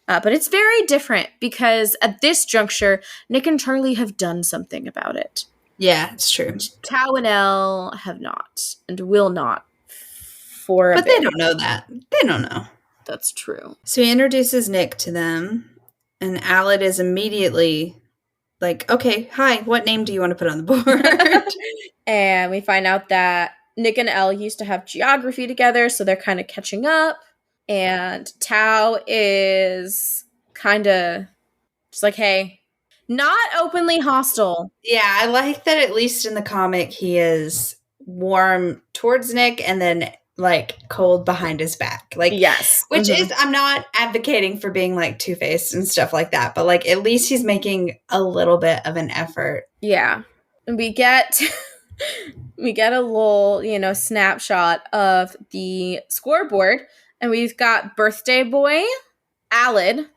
But it's very different because at this juncture, Nick and Charlie have done something about it. Yeah, it's true. Tao and Elle have not and will not for a But bit. they don't know that. They don't know. That's true. So he introduces Nick to them, and Aled is immediately like, okay, hi, what name do you want to put on the board? And we find out that Nick and Elle used to have geography together, so they're kind of catching up. And Tao is kind of just like, hey, not openly hostile. Yeah, I like that at least in the comic he is warm towards Nick and then like cold behind his back. Like, yes. Which is, I'm not advocating for being like two-faced and stuff like that, but like at least he's making a little bit of an effort. Yeah. And we get a little, snapshot of the scoreboard, and we've got birthday boy, Aled,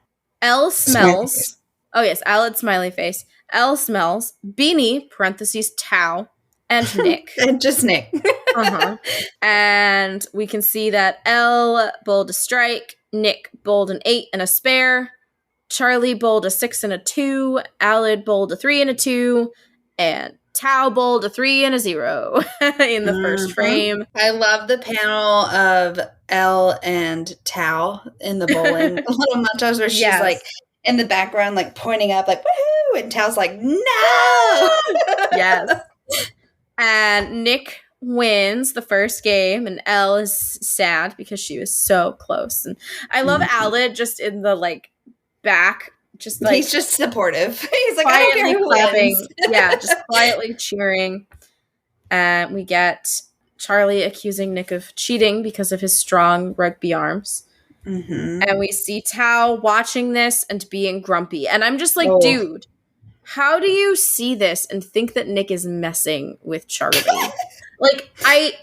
Elle smells. Oh yes, Aled smiley face. Elle smells, Beanie, parentheses, Tao, and Nick. And just Nick. And we can see that Elle bowled a strike, Nick bowled an 8 and a spare, Charlie bowled a 6 and a 2, Aled bowled a 3 and a 2, and Tao bowled a 3 and a 0 in the first frame. I love the panel of Elle and Tao in the bowling little montage where she's like in the background, like pointing up, like woohoo, and Tao's like, no. Yes. And Nick wins the first game, and Elle is sad because she was so close. And I love Aled just in the like back. Just like he's just supportive. He's like, I don't care who wins. Yeah, just quietly cheering. And we get Charlie accusing Nick of cheating because of his strong rugby arms. And we see Tao watching this and being grumpy. And I'm just like, dude, how do you see this and think that Nick is messing with Charlie? Like, I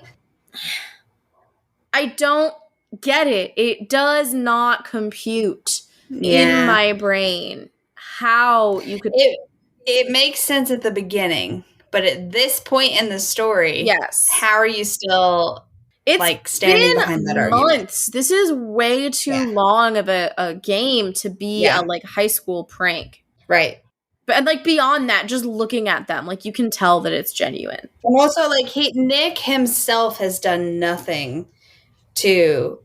don't get it. It does not compute. In my brain, how you could it makes sense at the beginning, but at this point in the story, how are you still like standing behind that argument? This is way too long of a game to be a like high school prank, right? But and like beyond that, just looking at them, like you can tell that it's genuine. And also, like Nick himself has done nothing to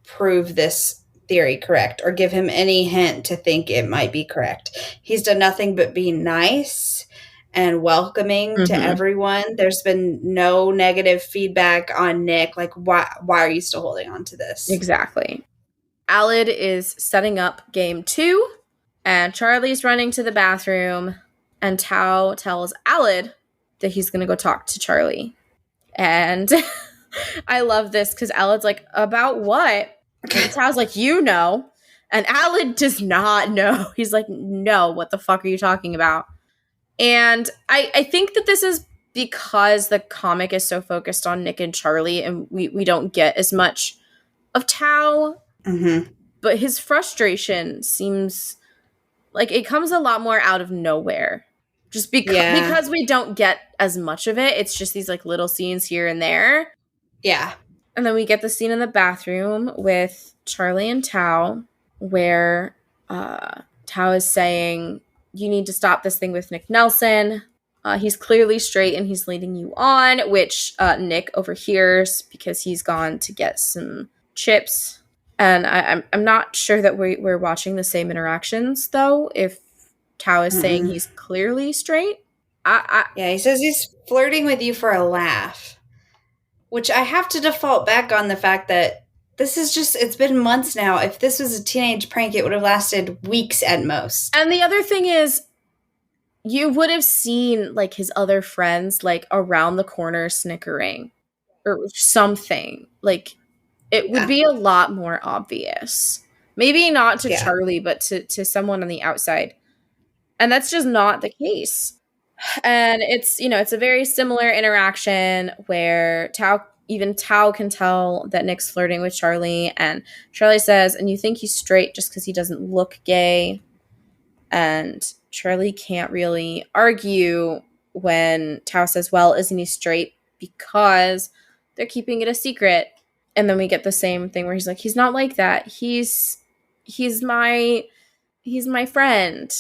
prove this theory correct or give him any hint to think it might be correct. He's done nothing but be nice and welcoming to everyone. There's been no negative feedback on Nick. Like, why are you still holding on to this? Exactly. Aled is setting up game 2, and Charlie's running to the bathroom, and Tao tells Aled that he's going to go talk to Charlie. And I love this because Aled's like, about what? And Tao's like, you know. And Aled does not know. He's like, no, what the fuck are you talking about? And I think that this is because the comic is so focused on Nick and Charlie, and we don't get as much of Tao. But his frustration seems like it comes a lot more out of nowhere. Just because we don't get as much of it. It's just these like little scenes here and there. Yeah. And then we get the scene in the bathroom with Charlie and Tao where Tao is saying, you need to stop this thing with Nick Nelson. He's clearly straight and he's leading you on, which Nick overhears because he's gone to get some chips. And I'm not sure that we're watching the same interactions, though, if Tao is saying he's clearly straight. Yeah, he says he's flirting with you for a laugh, which I have to default back on the fact that it's been months now. If this was a teenage prank, it would have lasted weeks at most. And the other thing is, you would have seen, like, his other friends, like, around the corner snickering or something. Like, it would be a lot more obvious. Maybe not to Charlie, but to someone on the outside. And that's just not the case. And it's, it's a very similar interaction where even Tao can tell that Nick's flirting with Charlie, and Charlie says, and you think he's straight just because he doesn't look gay. And Charlie can't really argue when Tao says, well, isn't he straight? Because they're keeping it a secret. And then we get the same thing where he's like, he's not like that. He's my friend.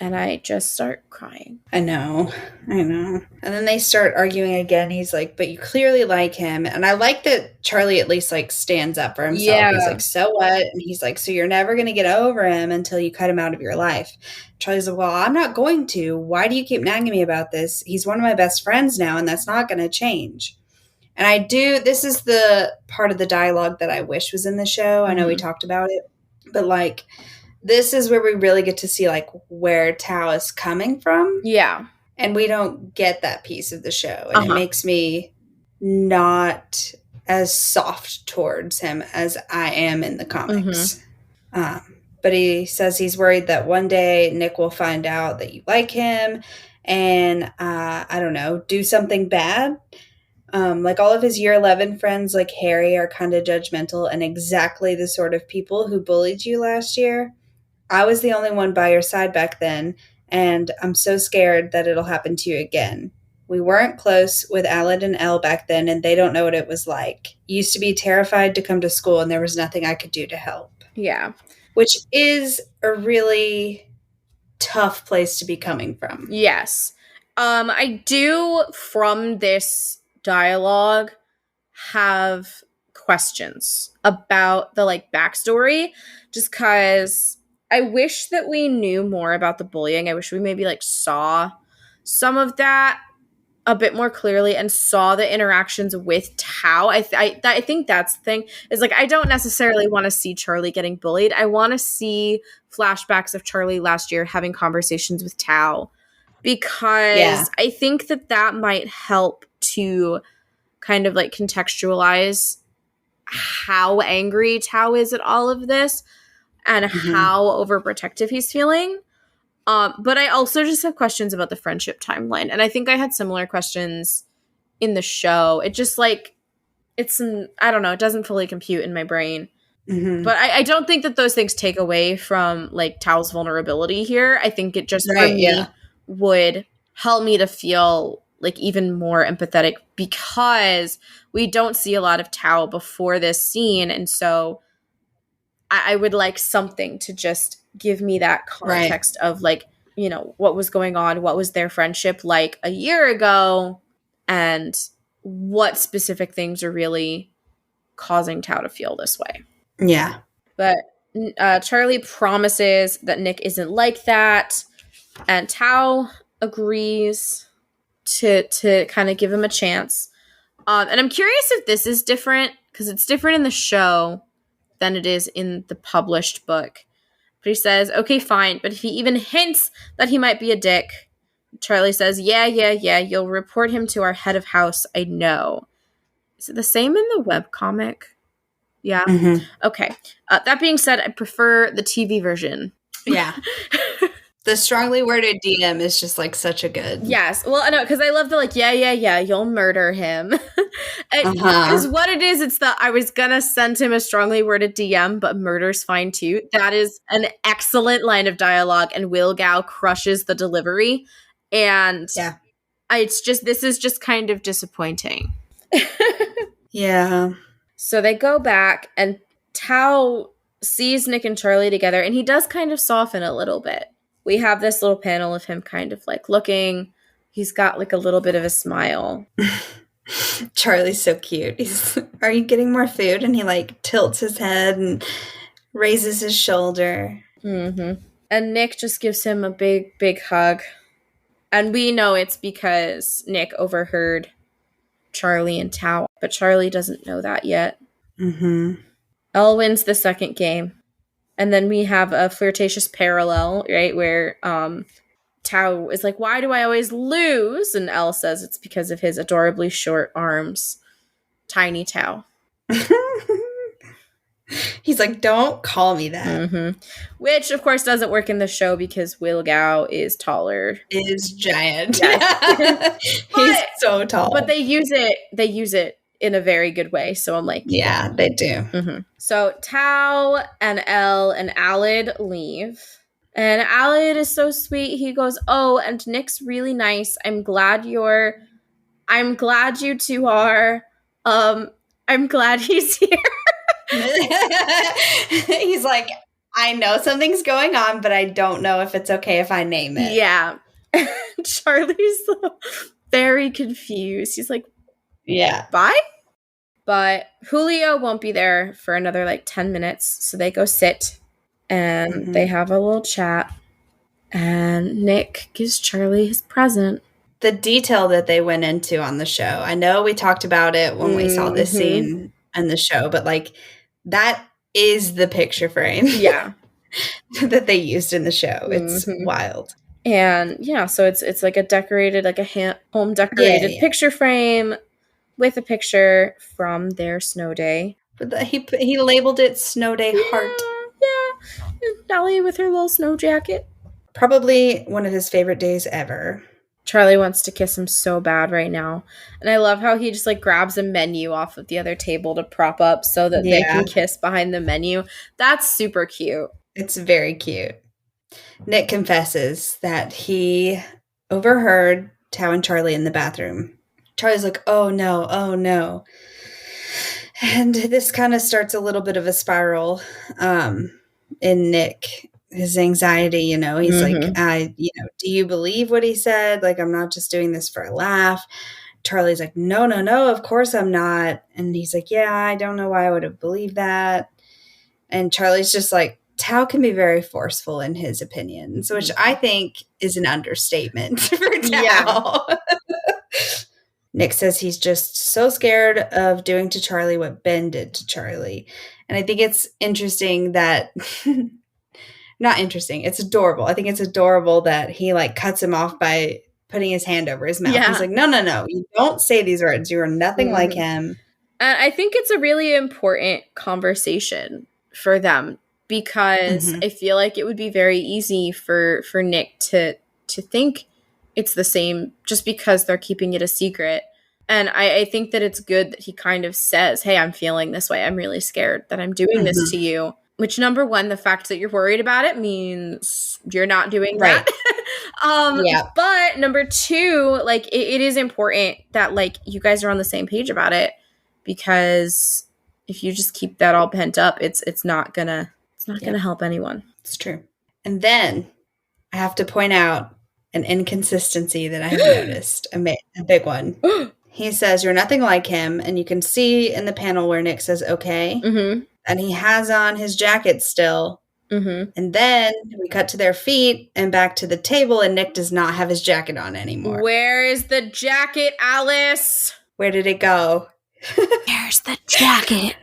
And I just start crying. I know. And then they start arguing again. He's like, but you clearly like him. And I like that Charlie at least, like, stands up for himself. Yeah. He's like, so what? And he's like, so you're never going to get over him until you cut him out of your life. Charlie's like, well, I'm not going to. Why do you keep nagging me about this? He's one of my best friends now, and that's not going to change. And this is the part of the dialogue that I wish was in the show. I know we talked about it. But, like, this is where we really get to see, like, where Tao is coming from. Yeah. And we don't get that piece of the show. And it makes me not as soft towards him as I am in the comics. But he says he's worried that one day Nick will find out that you like him and, I don't know, do something bad. Like, all of his year 11 friends, like Harry, are kind of judgmental and exactly the sort of people who bullied you last year. I was the only one by your side back then, and I'm so scared that it'll happen to you again. We weren't close with Alad and Elle back then, and they don't know what it was like. Used to be terrified to come to school, and there was nothing I could do to help. Yeah. Which is a really tough place to be coming from. Yes. I do, from this dialogue, have questions about the, like, backstory, just because I wish that we knew more about the bullying. I wish we maybe, like, saw some of that a bit more clearly and saw the interactions with Tao. I think that's the thing, is, like, I don't necessarily want to see Charlie getting bullied. I want to see flashbacks of Charlie last year having conversations with Tao, because I think that might help to kind of, like, contextualize how angry Tao is at all of this and how overprotective he's feeling. But I also just have questions about the friendship timeline. And I think I had similar questions in the show. It just, like, I don't know, it doesn't fully compute in my brain. But I don't think that those things take away from, like, Tao's vulnerability here. I think it just, for me, would help me to feel, like, even more empathetic, because we don't see a lot of Tao before this scene. And so I would like something to just give me that context of, like, what was going on, what was their friendship like a year ago, and what specific things are really causing Tao to feel this way. Yeah. But Charlie promises that Nick isn't like that, and Tao agrees to kind of give him a chance. And I'm curious if this is different, because it's different in the show than it is in the published book. But he says, okay, fine. But if he even hints that he might be a dick, Charlie says, yeah, you'll report him to our head of house. I know. Is it the same in the webcomic? Yeah. Okay. That being said, I prefer the TV version. Yeah. The strongly worded DM is just, like, such a good. Yes. Well, I know, because I love the, like, yeah, you'll murder him. Because what it is, it's I was going to send him a strongly worded DM, but murder's fine too. That is an excellent line of dialogue, and Will Gao crushes the delivery. And this is just kind of disappointing. Yeah. So they go back, and Tao sees Nick and Charlie together, and he does kind of soften a little bit. We have this little panel of him kind of, like, looking. He's got, like, a little bit of a smile. Charlie's so cute. He's, are you getting more food? And he, like, tilts his head and raises his shoulder. And Nick just gives him a big, big hug. And we know it's because Nick overheard Charlie and Tao, but Charlie doesn't know that yet. Mm-hmm. Elle wins the second game. And then we have a flirtatious parallel, right, where Tao is like, why do I always lose? And Elle says it's because of his adorably short arms. Tiny Tao. He's like, don't call me that. Mm-hmm. Which, of course, doesn't work in the show because Will Gao is taller. Is giant. Yes. He's so tall. But they use it in a very good way. So I'm like, yeah, they do. Mm-hmm. So Tao and Elle and Alid leave. And Alid is so sweet. He goes, oh, and Nick's really nice. I'm glad you two are. I'm glad he's here. He's like, I know something's going on, but I don't know if it's okay if I name it. Yeah. Charlie's very confused. He's like, yeah, bye? But Julio won't be there for another 10 minutes. So they go sit and they have a little chat. And Nick gives Charlie his present. The detail that they went into on the show. I know we talked about it when we saw this scene in the show, but that is the picture frame. Yeah. that they used in the show. It's wild. And yeah, so it's like a decorated, home decorated picture frame with a picture from their snow day. But he labeled it Snow Day Heart. Yeah. And Nellie with her little snow jacket. Probably one of his favorite days ever. Charlie wants to kiss him so bad right now. And I love how he just grabs a menu off of the other table to prop up so that they can kiss behind the menu. That's super cute. It's very cute. Nick confesses that he overheard Tao and Charlie in the bathroom. Charlie's like, oh no. And this kind of starts a little bit of a spiral in Nick. His anxiety, he's like, do you believe what he said? I'm not just doing this for a laugh. Charlie's like, no, of course I'm not. And he's like, yeah, I don't know why I would have believed that. And Charlie's just like, Tao can be very forceful in his opinions, which I think is an understatement for Tao. Yeah. Nick says he's just so scared of doing to Charlie what Ben did to Charlie. And I think it's interesting that... Not interesting. It's adorable. I think it's adorable that he cuts him off by putting his hand over his mouth. Yeah. He's like, no. You don't say these words. You are nothing like him. And I think it's a really important conversation for them because I feel like it would be very easy for Nick to think it's the same just because they're keeping it a secret. And I think that it's good that he kind of says, hey, I'm feeling this way. I'm really scared that I'm doing this to you. Which, number one, the fact that you're worried about it means you're not doing that. Yeah. But number two, it is important that you guys are on the same page about it, because if you just keep that all pent up, it's not gonna help anyone. It's true. And then I have to point out an inconsistency that I have noticed, a big one. He says you're nothing like him, and you can see in the panel where Nick says okay. Mm-hmm. And he has on his jacket still. Mm-hmm. And then we cut to their feet and back to the table, and Nick does not have his jacket on anymore. Where is the jacket, Alice? Where did it go? Where's the jacket?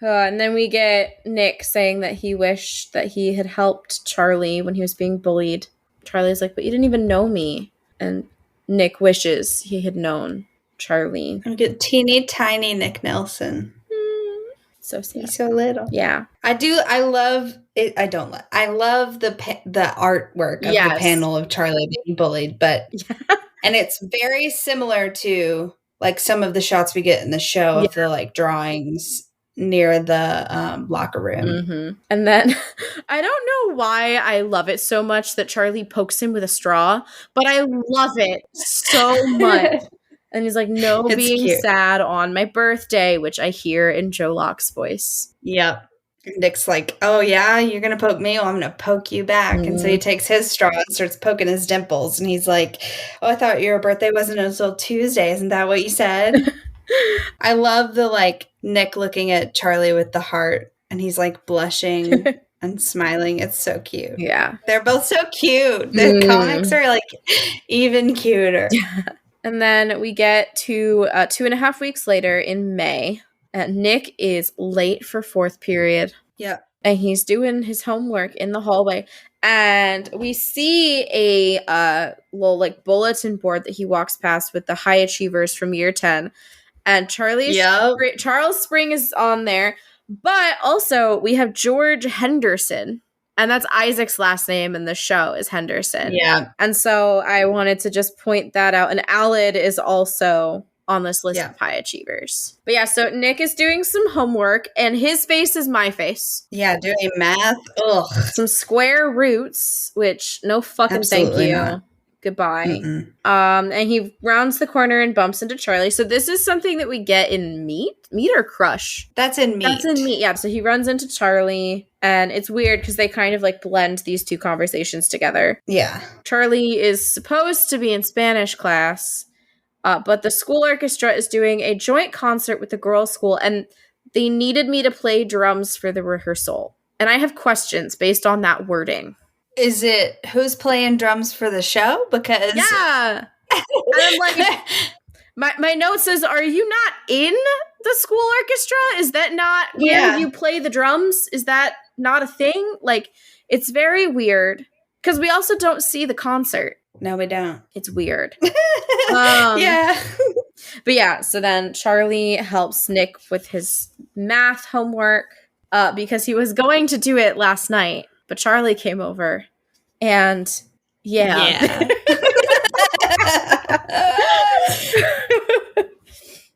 And then we get Nick saying that he wished that he had helped Charlie when he was being bullied. Charlie's like, but you didn't even know me. And Nick wishes he had known Charlie. I'm get teeny tiny Nick Nelson. So sad. He's so little. Yeah. I love it. I love the artwork of the panel of Charlie being bullied, but and it's very similar to some of the shots we get in the show of the drawings near the locker room. Mm-hmm. And then I don't know why I love it so much that Charlie pokes him with a straw, but I love it so much. And he's like, no, it's being cute. Sad on my birthday, which I hear in Joe Locke's voice. Yep. Nick's like, oh, yeah, you're going to poke me? Well, I'm going to poke you back. Mm. And so he takes his straw and starts poking his dimples. And he's like, oh, I thought your birthday wasn't until Tuesday. Isn't that what you said? I love the, Nick looking at Charlie with the heart. And he's, blushing. and smiling. It's so cute. Yeah. They're both so cute. The comics are like even cuter. And then we get to 2.5 weeks later in May. Nick is late for fourth period. Yep. And he's doing his homework in the hallway. And we see a little like bulletin board that he walks past with the high achievers from year 10. And Charles Spring is on there. But also we have George Henderson. And that's Isaac's last name in the show is Henderson. Yeah. And so I wanted to just point that out. And Alid is also on this list of high achievers. But yeah, so Nick is doing some homework, and his face is my face. Yeah, doing math. Ugh. Some square roots, which no fucking Absolutely thank you. Not. Goodbye. Mm-mm. And he rounds the corner and bumps into Charlie. So this is something that we get in Meet or Crush? That's in Meet. That's in Meet, yeah. So he runs into Charlie, and it's weird because they kind of like blend these two conversations together. Yeah. Charlie is supposed to be in Spanish class, but the school orchestra is doing a joint concert with the girls' school, and they needed me to play drums for the rehearsal. And I have questions based on that wording. Is it who's playing drums for the show? Because yeah, and I'm like, my note says, "Are you not in the school orchestra? Is that not where you play the drums? Is that not a thing?" Like, it's very weird because we also don't see the concert. No, we don't. It's weird. Yeah. But yeah, so then Charlie helps Nick with his math homework because he was going to do it last night. But Charlie came over, and yeah.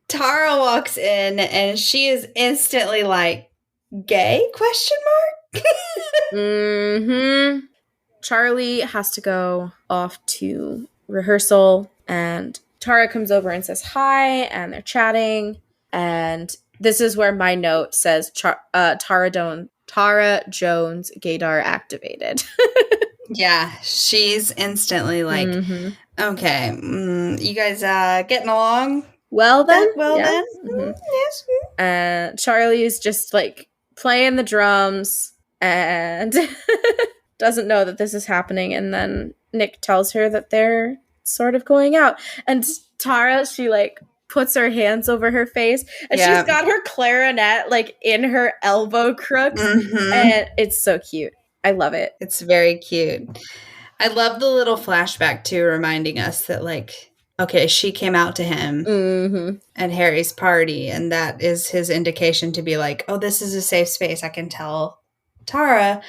Tara walks in, and she is instantly like, "Gay?" ? Mm-hmm. Charlie has to go off to rehearsal, and Tara comes over and says hi, and they're chatting, and this is where my note says Tara Jones gaydar activated. Yeah, she's instantly like, okay, you guys getting along? Well then? Mm-hmm. Yes. Charlie is just like playing the drums and doesn't know that this is happening, and then Nick tells her that they're sort of going out, and Tara, she like puts her hands over her face, and she's got her clarinet like in her elbow crook, and it's so cute. I love it. It's very cute. I love the little flashback too, reminding us that like, okay, she came out to him at Harry's party, and that is his indication to be like, oh, this is a safe space. I can tell Tara,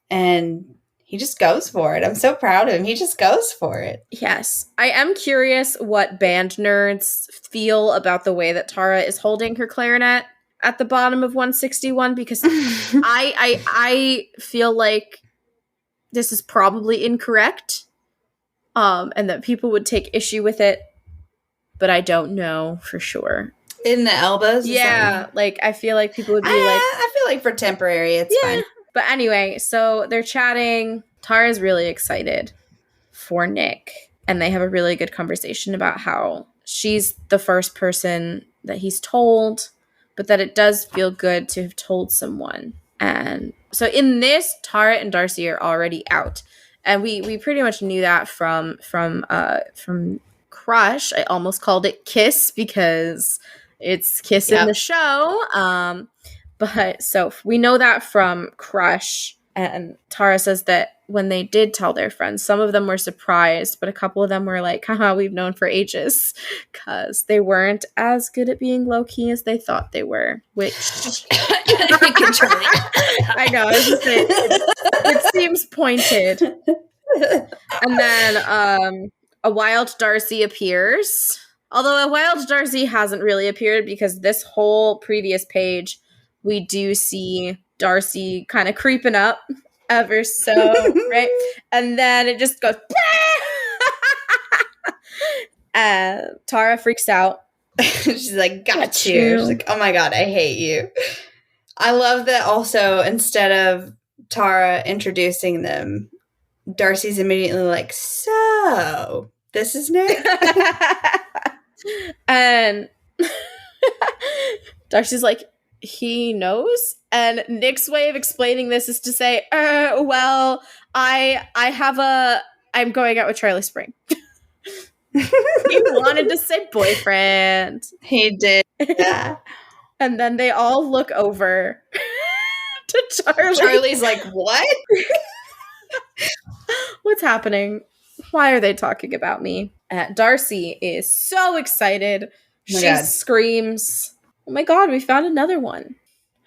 and he just goes for it. I'm so proud of him. He just goes for it. Yes. I am curious what band nerds feel about the way that Tara is holding her clarinet at the bottom of 161, because I feel like this is probably incorrect, and that people would take issue with it, but I don't know for sure. In the elbows? Yeah. Like, I feel like people would be like... I feel like for temporary, it's fine. But anyway, so they're chatting. Tara's really excited for Nick, and they have a really good conversation about how she's the first person that he's told, but that it does feel good to have told someone. And so in this, Tara and Darcy are already out, and we pretty much knew that from Crush. I almost called it Kiss because it's Kiss in the show. But so we know that from Crush, and Tara says that when they did tell their friends, some of them were surprised, but a couple of them were like, haha, we've known for ages, because they weren't as good at being low-key as they thought they were, which I know, it seems pointed. And then a wild Darcy appears, although a wild Darcy hasn't really appeared, because this whole previous page we do see Darcy kind of creeping up ever so, right? And then it just goes, and Tara freaks out. She's like, got you. She's like, oh my God, I hate you. I love that also, instead of Tara introducing them, Darcy's immediately like, so, this is Nick? And Darcy's like, he knows. And Nick's way of explaining this is to say, well, I'm going out with Charlie Spring. He wanted to say boyfriend. He did. Yeah. And then they all look over to Charlie. Charlie's like, what? What's happening? Why are they talking about me? Darcy is so excited. She screams, oh my god, we found another one.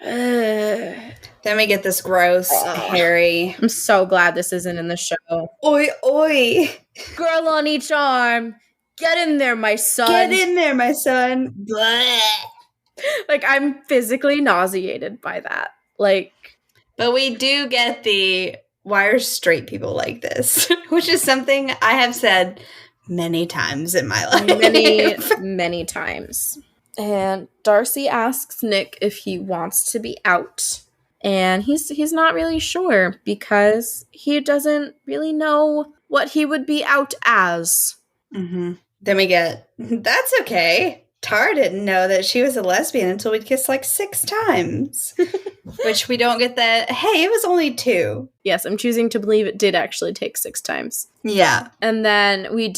Then we get this gross Harry. I'm so glad this isn't in the show. Oi, oi. Girl on each arm. Get in there, my son. Get in there, my son. Blech. Like, I'm physically nauseated by that. Like, but we do get the why are straight people like this? Which is something I have said many times in my life. Many times. And Darcy asks Nick if he wants to be out. And he's not really sure because he doesn't really know what he would be out as. Mm-hmm. Then we get, that's okay. Tara didn't know that she was a lesbian until we'd kissed like 6 times. Which we don't get that, hey, it was only 2. Yes, I'm choosing to believe it did actually take 6 times. Yeah. And then we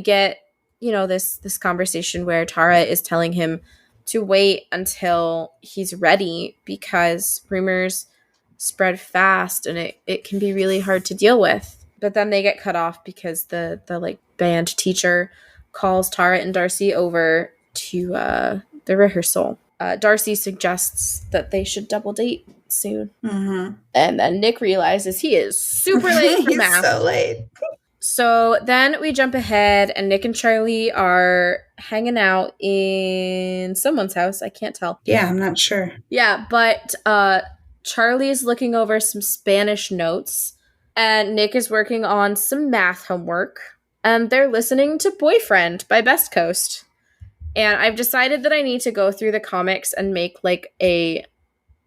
get, this conversation where Tara is telling him to wait until he's ready because rumors spread fast and it can be really hard to deal with. But then they get cut off because the like band teacher calls Tara and Darcy over to the rehearsal. Darcy suggests that they should double date soon. Mm-hmm. And then Nick realizes he is super late for math. He's so late. So then we jump ahead and Nick and Charlie are hanging out in someone's house. I can't tell. Yeah, I'm not sure. Yeah, but Charlie is looking over some Spanish notes and Nick is working on some math homework. And they're listening to Boyfriend by Best Coast. And I've decided that I need to go through the comics and make like a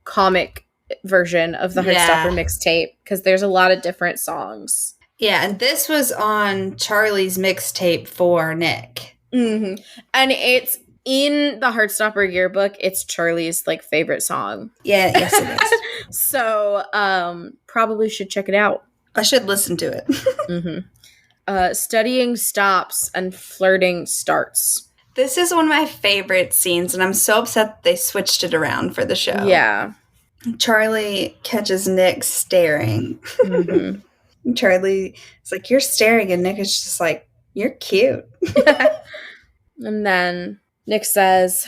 comic version of the Heartstopper mixtape because there's a lot of different songs. Yeah, and this was on Charlie's mixtape for Nick. Mm-hmm. And it's in the Heartstopper yearbook. It's Charlie's like favorite song. Yeah, yes it is. So probably should check it out. I should listen to it. Mm-hmm. Studying stops and flirting starts. This is one of my favorite scenes, and I'm so upset that they switched it around for the show. Yeah. Charlie catches Nick staring. Mm-hmm. Charlie is like, you're staring, and Nick is just like, you're cute. And then Nick says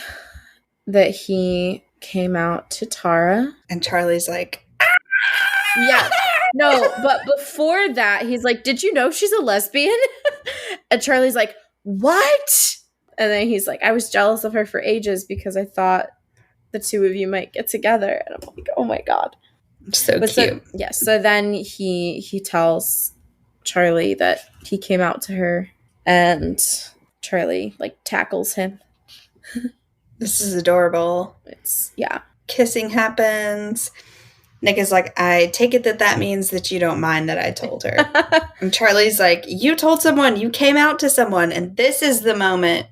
that he came out to Tara. And Charlie's like, yeah. No, but before that, he's like, did you know she's a lesbian? And Charlie's like, what? And then he's like, I was jealous of her for ages because I thought the two of you might get together. And I'm like, oh my God. So cute. So then he tells Charlie that he came out to her and Charlie like tackles him. This is adorable. Kissing happens. Nick is like, I take it that means that you don't mind that I told her. And Charlie's like, you told someone, you came out to someone. And this is the moment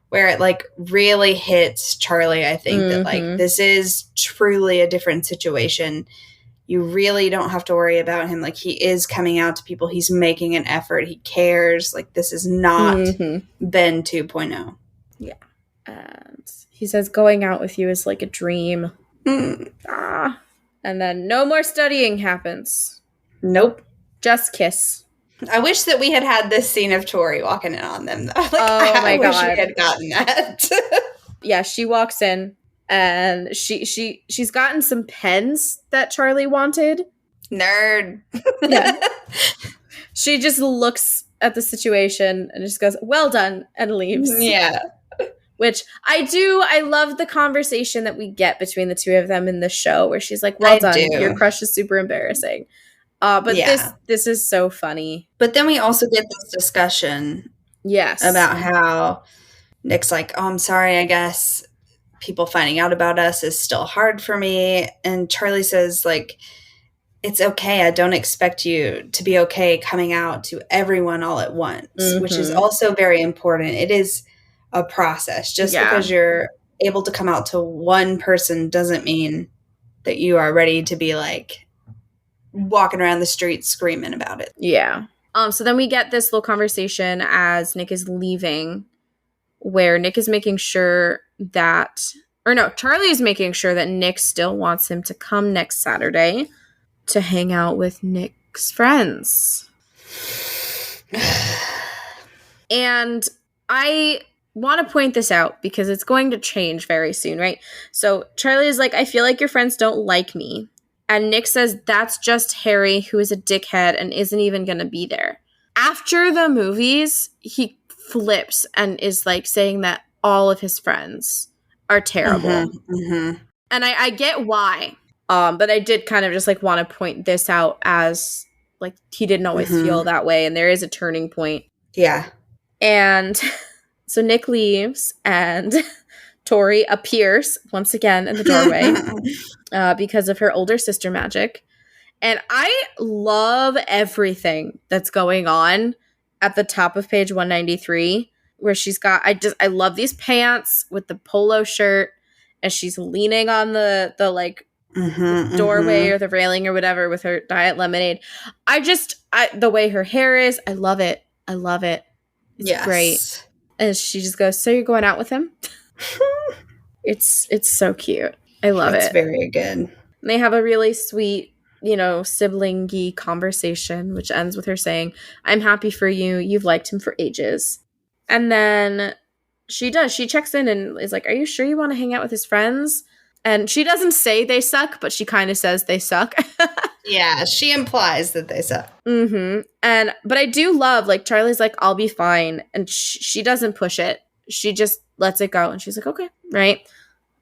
where it like really hits Charlie, I think, that like this is truly a different situation. You really don't have to worry about him. Like, he is coming out to people. He's making an effort. He cares. Like, this is not Ben 2.0. Yeah. And he says going out with you is like a dream. And then no more studying happens. Nope. Just kiss. I wish that we had this scene of Tori walking in on them, though. Like, I wish we had gotten that. Yeah, she walks in. And she's gotten some pens that Charlie wanted. Nerd. Yeah. She just looks at the situation and just goes, well done, and leaves. Yeah. Which I love the conversation that we get between the two of them in the show where she's like, well done, your crush is super embarrassing. But this is so funny. But then we also get this discussion. Yes. About how Nick's like, oh, I'm sorry, I guess people finding out about us is still hard for me. And Charlie says, like, it's okay. I don't expect you to be okay coming out to everyone all at once, which is also very important. It is a process. Just because you're able to come out to one person doesn't mean that you are ready to be like walking around the street screaming about it. Yeah. So then we get this little conversation as Nick is leaving, where Nick is making sure that, or no, Charlie is making sure that Nick still wants him to come next Saturday to hang out with Nick's friends. And I want to point this out because it's going to change very soon, right? So Charlie is like, I feel like your friends don't like me. And Nick says, that's just Harry, who is a dickhead and isn't even going to be there. After the movies, he flips and is like saying that all of his friends are terrible. And I get why. But I did kind of just like want to point this out as like he didn't always feel that way. And there is a turning point. Yeah. And so Nick leaves and Tori appears once again in the doorway because of her older sister magic. And I love everything that's going on at the top of page 193, where she's got, I love these pants with the polo shirt as she's leaning on the doorway or the railing or whatever with her diet lemonade. The way her hair is, I love it. I love it. It's great. And she just goes, so you're going out with him? It's so cute. I love it. It's very good. And they have a really sweet, sibling-y conversation, which ends with her saying, I'm happy for you. You've liked him for ages. And then she does. She checks in and is like, are you sure you want to hang out with his friends? And she doesn't say they suck, but she kind of says they suck. Yeah, she implies that they suck. But I do love, like, Charlie's like, I'll be fine. And she doesn't push it. She just lets it go. And she's like, okay, right.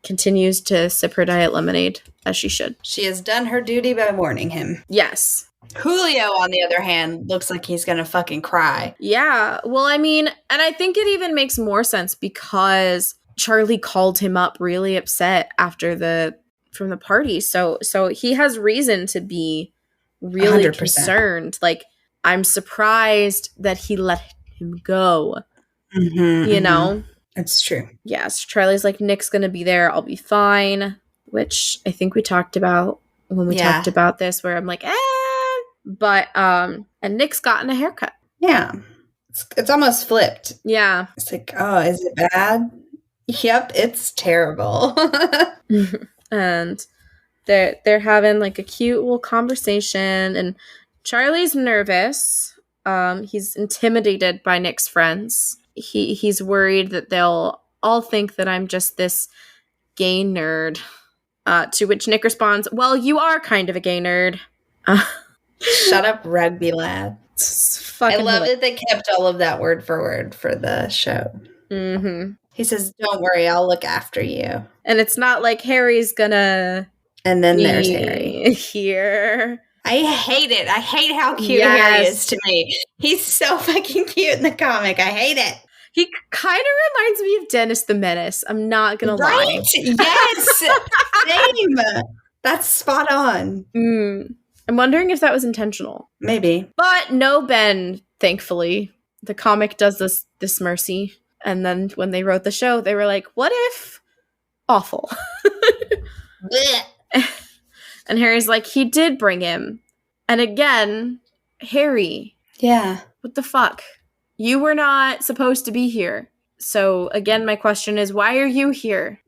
Continues to sip her diet lemonade, as she should. She has done her duty by warning him. Yes. Julio, on the other hand, looks like he's gonna fucking cry. Yeah. Well, I mean, and I think it even makes more sense because Charlie called him up really upset from the party. So he has reason to be really 100%. Concerned. Like, I'm surprised that he let him go. You know? It's true. Yes. Charlie's like, Nick's going to be there. I'll be fine. Which I think we talked about when we talked about this, where I'm like, But, and Nick's gotten a haircut. Yeah. It's almost flipped. Yeah. It's like, oh, is it bad? Yep, it's terrible. And they're having like a cute little conversation, and Charlie's nervous. He's intimidated by Nick's friends. He's worried that they'll all think that I'm just this gay nerd. To which Nick responds, well, you are kind of a gay nerd. Shut up, rugby lad. I love that they kept all of that word for word for the show. He says, don't worry, I'll look after you. And it's not like Harry's gonna... And then there's Harry. Here. I hate it. I hate how cute Harry is to me. He's so fucking cute in the comic. I hate it. He kind of reminds me of Dennis the Menace. I'm not gonna lie. Yes! Same! That's spot on. I'm wondering if that was intentional. Maybe. But no Ben, thankfully. The comic does this mercy. And then when they wrote the show, they were like, what if? Awful. And Harry's like, he did bring him. And again, Harry. Yeah. What the fuck? You were not supposed to be here. So again, my question is, why are you here?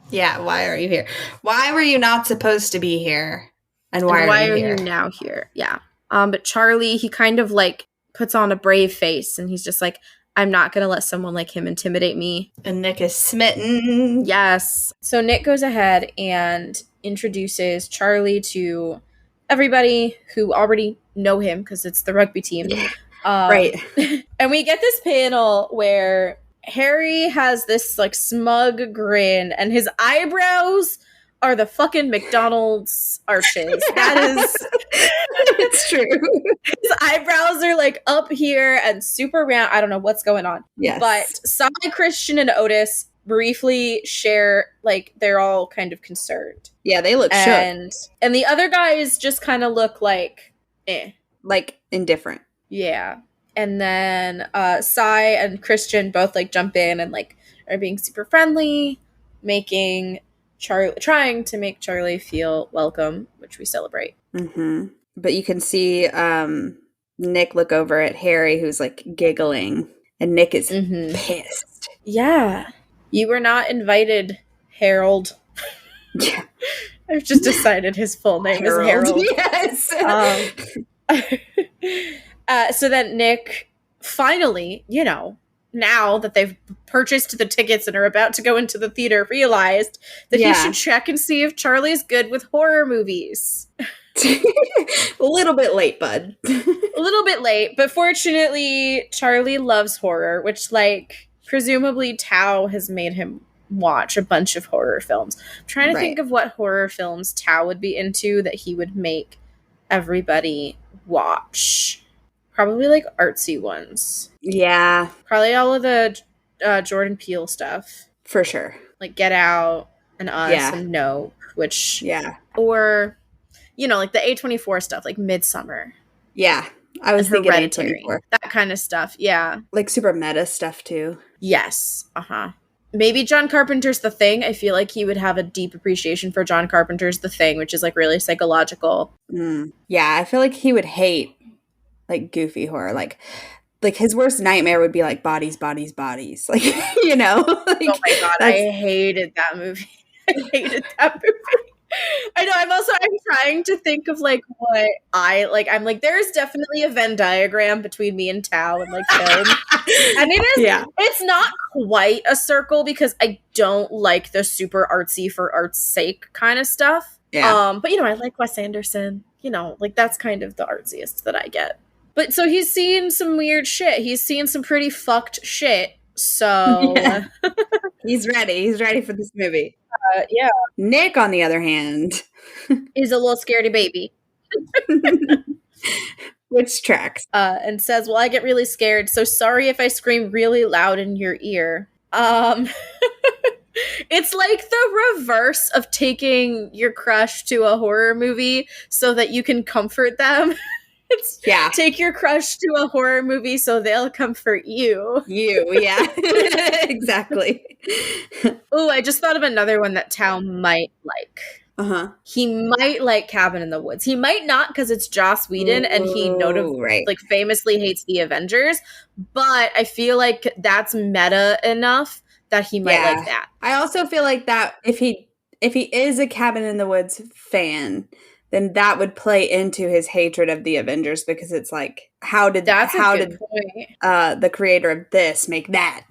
Yeah, why are you here? Why were you not supposed to be here? And why are you now here? Yeah. But Charlie, he kind of like puts on a brave face and he's just like, I'm not going to let someone like him intimidate me. And Nick is smitten. Yes. So Nick goes ahead and introduces Charlie to everybody who already know him because it's the rugby team. Right. And we get this panel where Harry has this like smug grin and his eyebrows are the fucking McDonald's arches. That is... It's true. His eyebrows are like up here and super round. I don't know what's going on. Yes. But Sai, Christian, and Otis briefly share, like, they're all kind of concerned. Yeah, they look shook. And the other guys just kind of look like, like, indifferent. Yeah. And then Sai and Christian both, like, jump in and, like, are being super friendly. trying to make Charlie feel welcome, which we celebrate. Mm-hmm. But you can see Nick look over at Harry, who's like giggling, and Nick is pissed. Yeah. You were not invited, Harold. Yeah. I've just decided his full name is Harold. Yes. So then Nick finally, now that they've purchased the tickets and are about to go into the theater, realized that he should check and see if Charlie's good with horror movies. A little bit late, bud. A little bit late, but fortunately, Charlie loves horror, which, presumably Tao has made him watch a bunch of horror films. I'm trying to think of what horror films Tao would be into that he would make everybody watch. Probably, artsy ones. Yeah. Probably all of the Jordan Peele stuff. For sure. Like Get Out and Us and Nope, which... Yeah. Or... the A24 stuff, like Midsummer. Yeah. I was thinking Hereditary. A24. That kind of stuff, yeah. Like super meta stuff, too. Yes. Uh-huh. Maybe John Carpenter's The Thing. I feel like he would have a deep appreciation for John Carpenter's The Thing, which is, really psychological. Yeah, I feel like he would hate, goofy horror. Like his worst nightmare would be, bodies, bodies, bodies. Oh, my God, I hated that movie. I hated that movie. I know. I'm trying to think of what I like. I'm there's definitely a Venn diagram between me and Tao and film. And it is. Yeah. It's not quite a circle because I don't like the super artsy for art's sake kind of stuff. Yeah. But I like Wes Anderson. That's kind of the artsiest that I get. But so he's seen some weird shit. He's seen some pretty fucked shit. So he's ready. He's ready for this movie. Yeah. Nick, on the other hand, is a little scaredy baby. Which tracks. And says, well, I get really scared, so sorry if I scream really loud in your ear. It's like the reverse of taking your crush to a horror movie so that you can comfort them. Take your crush to a horror movie so they'll comfort you. Yeah. Exactly. Oh, I just thought of another one that Tao might like. Uh-huh. He might like Cabin in the Woods. He might not because it's Joss Whedon and he famously hates the Avengers. But I feel like that's meta enough that he might like that. I also feel like that if he is a Cabin in the Woods fan, then that would play into his hatred of the Avengers because it's how did the creator of this make that?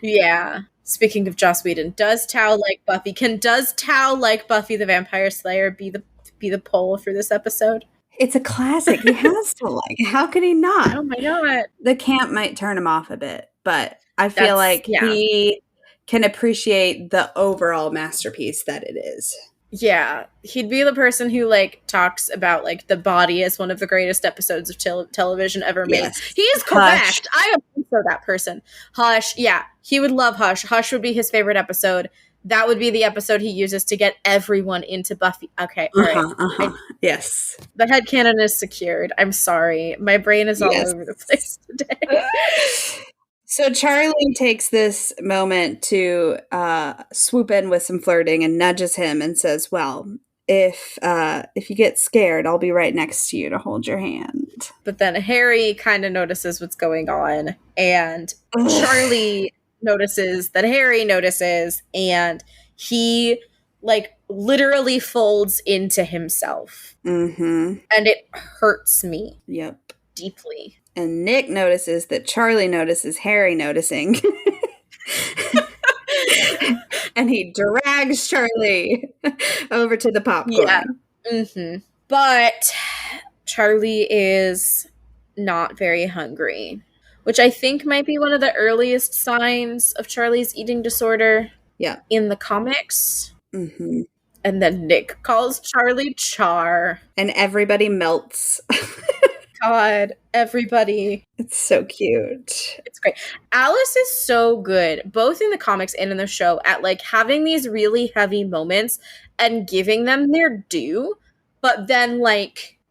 Yeah. Speaking of Joss Whedon, does Tao like Buffy? Does Tao like Buffy the Vampire Slayer? Be the poll for this episode. It's a classic. He has to like. How could he not? Oh my God. The camp might turn him off a bit, but I feel he can appreciate the overall masterpiece that it is. Yeah, he'd be the person who talks about the body as one of the greatest episodes of television ever made. Yes. He's correct. Hush. I am for that person. Hush. Yeah, he would love Hush. Hush would be his favorite episode. That would be the episode he uses to get everyone into Buffy. Okay, all right. Yes. The headcanon is secured. I'm sorry. My brain is all over the place today. So Charlie takes this moment to swoop in with some flirting and nudges him and says, well, if you get scared, I'll be right next to you to hold your hand. But then Harry kind of notices what's going on, and Charlie notices that Harry notices, and he literally folds into himself. Mm-hmm. And it hurts me. Yep. Deeply. And Nick notices that Charlie notices Harry noticing. And he drags Charlie over to the popcorn. Yeah. Mm-hmm. But Charlie is not very hungry, which I think might be one of the earliest signs of Charlie's eating disorder. Yeah. In the comics. Mm-hmm. And then Nick calls Charlie Char. And everybody melts. God, everybody. It's so cute. It's great. Alice is so good, both in the comics and in the show, at having these really heavy moments and giving them their due, but then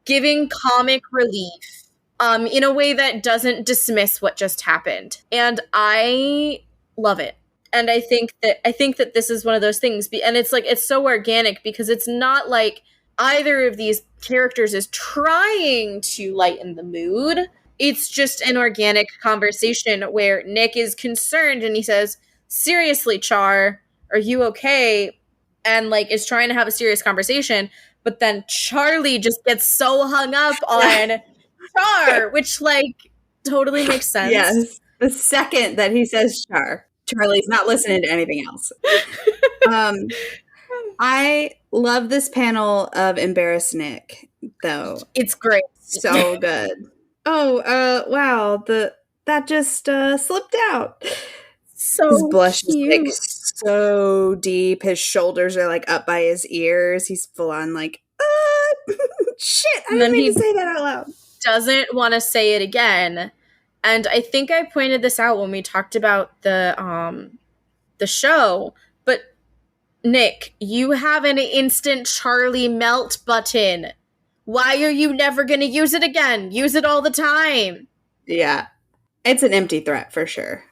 giving comic relief in a way that doesn't dismiss what just happened. And I love it. And I think that this is one of those things, and it's like, it's so organic because it's not like either of these characters is trying to lighten the mood. It's just an organic conversation where Nick is concerned and he says, "Seriously, Char, are you okay?" And like is trying to have a serious conversation, but then Charlie just gets so hung up on Char, which like totally makes sense. Yes. The second that he says Char, Charlie's not listening to anything else. I love this panel of Embarrassed Nick, though. It's great. So good. Oh, wow. That just slipped out. So his blush cute. is like so deep. His shoulders are like up by his ears. He's full on like, shit. I didn't mean to say that out loud. Doesn't want to say it again. And I think I pointed this out when we talked about the show, but Nick, you have an instant Charlie melt button. Why are you never going to use it again? Use it all the time. Yeah. It's an empty threat for sure.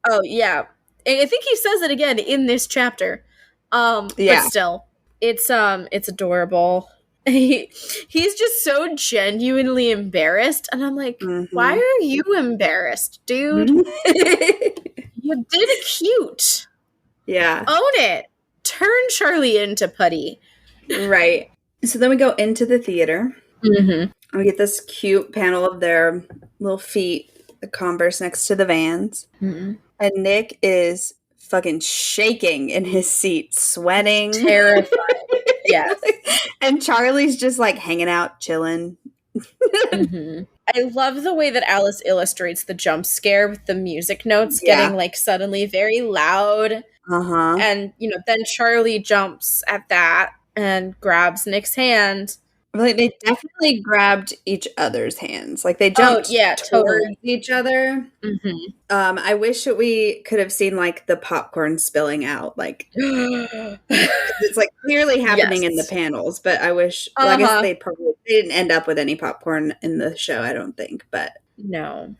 Oh, yeah. And I think he says it again in this chapter. Yeah. But still, it's adorable. He's just so genuinely embarrassed, and I'm like, why are you embarrassed, dude? You did it cute. Yeah. Own it. Turn Charlie into putty. Right. So then we go into the theater. And we get this cute panel of their little feet, the Converse next to the Vans. And Nick is fucking shaking in his seat, sweating. Terrified. Yes. And Charlie's just like hanging out, chilling. I love the way that Alice illustrates the jump scare with the music notes getting like suddenly very loud. And, then Charlie jumps at that and grabs Nick's hand. Like they definitely grabbed each other's hands. Like they jumped towards each other. I wish that we could have seen like the popcorn spilling out. Like it's like clearly happening in the panels, but I wish I guess they didn't end up with any popcorn in the show, I don't think. But no.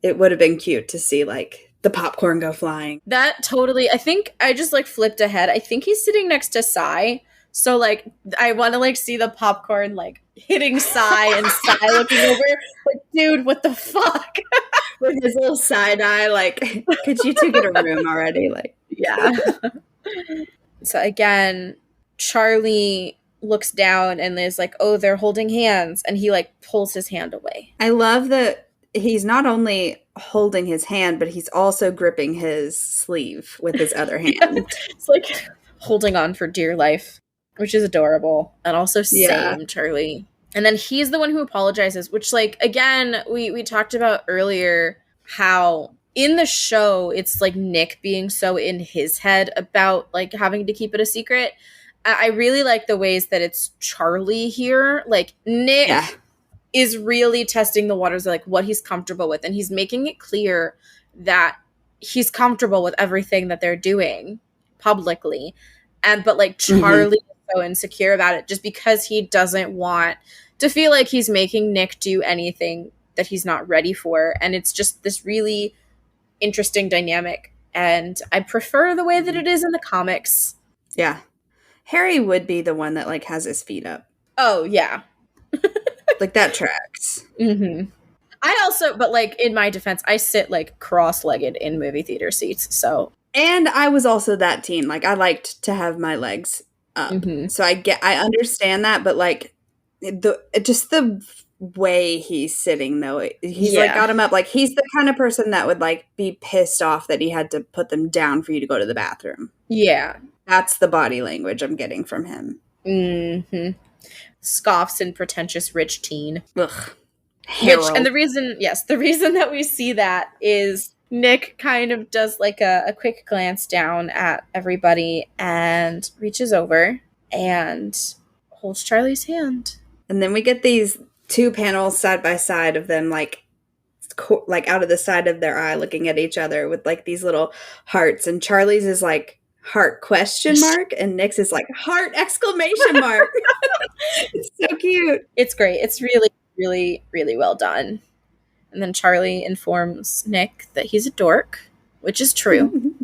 It would have been cute to see like the popcorn go flying. That totally, I think I just like flipped ahead. I think he's sitting next to Sai. So, like, I want to, like, see the popcorn, like, hitting Sai and Sai looking over. Like, dude, what the fuck? With his little side eye, like, could you two get a room already? Like, yeah. So, again, Charlie looks down and is like, oh, they're holding hands. And he, like, pulls his hand away. I love that he's not only holding his hand, but he's also gripping his sleeve with his other hand. It's like holding on for dear life. Which is adorable. And also same, Charlie. And then he's the one who apologizes, which, like, again, we talked about earlier how in the show, it's, like, Nick being so in his head about, like, having to keep it a secret. I really like the ways that it's Charlie here. Like, Nick is really testing the waters of, like, what he's comfortable with. And he's making it clear that he's comfortable with everything that they're doing publicly. But, like, Charlie so insecure about it just because he doesn't want to feel like he's making Nick do anything that he's not ready for. And it's just this really interesting dynamic. And I prefer the way that it is in the comics. Yeah. Harry would be the one that like has his feet up. Oh, yeah. Like that tracks. I also, but like in my defense, I sit like cross-legged in movie theater seats. So. And I was also that teen. Like I liked to have my legs up. So I understand that, but like the way he's sitting though, he's like got him up. Like he's the kind of person that would like be pissed off that he had to put them down for you to go to the bathroom. Yeah. That's the body language I'm getting from him. Scoffs and pretentious rich teen. Ugh. And the reason that we see that is Nick kind of does like a quick glance down at everybody and reaches over and holds Charlie's hand. And then we get these two panels side by side of them like out of the side of their eye looking at each other with like these little hearts. And Charlie's is like heart question mark and Nick's is like heart exclamation mark. It's so cute. It's great. It's really, really, really well done. And then Charlie informs Nick that he's a dork, which is true.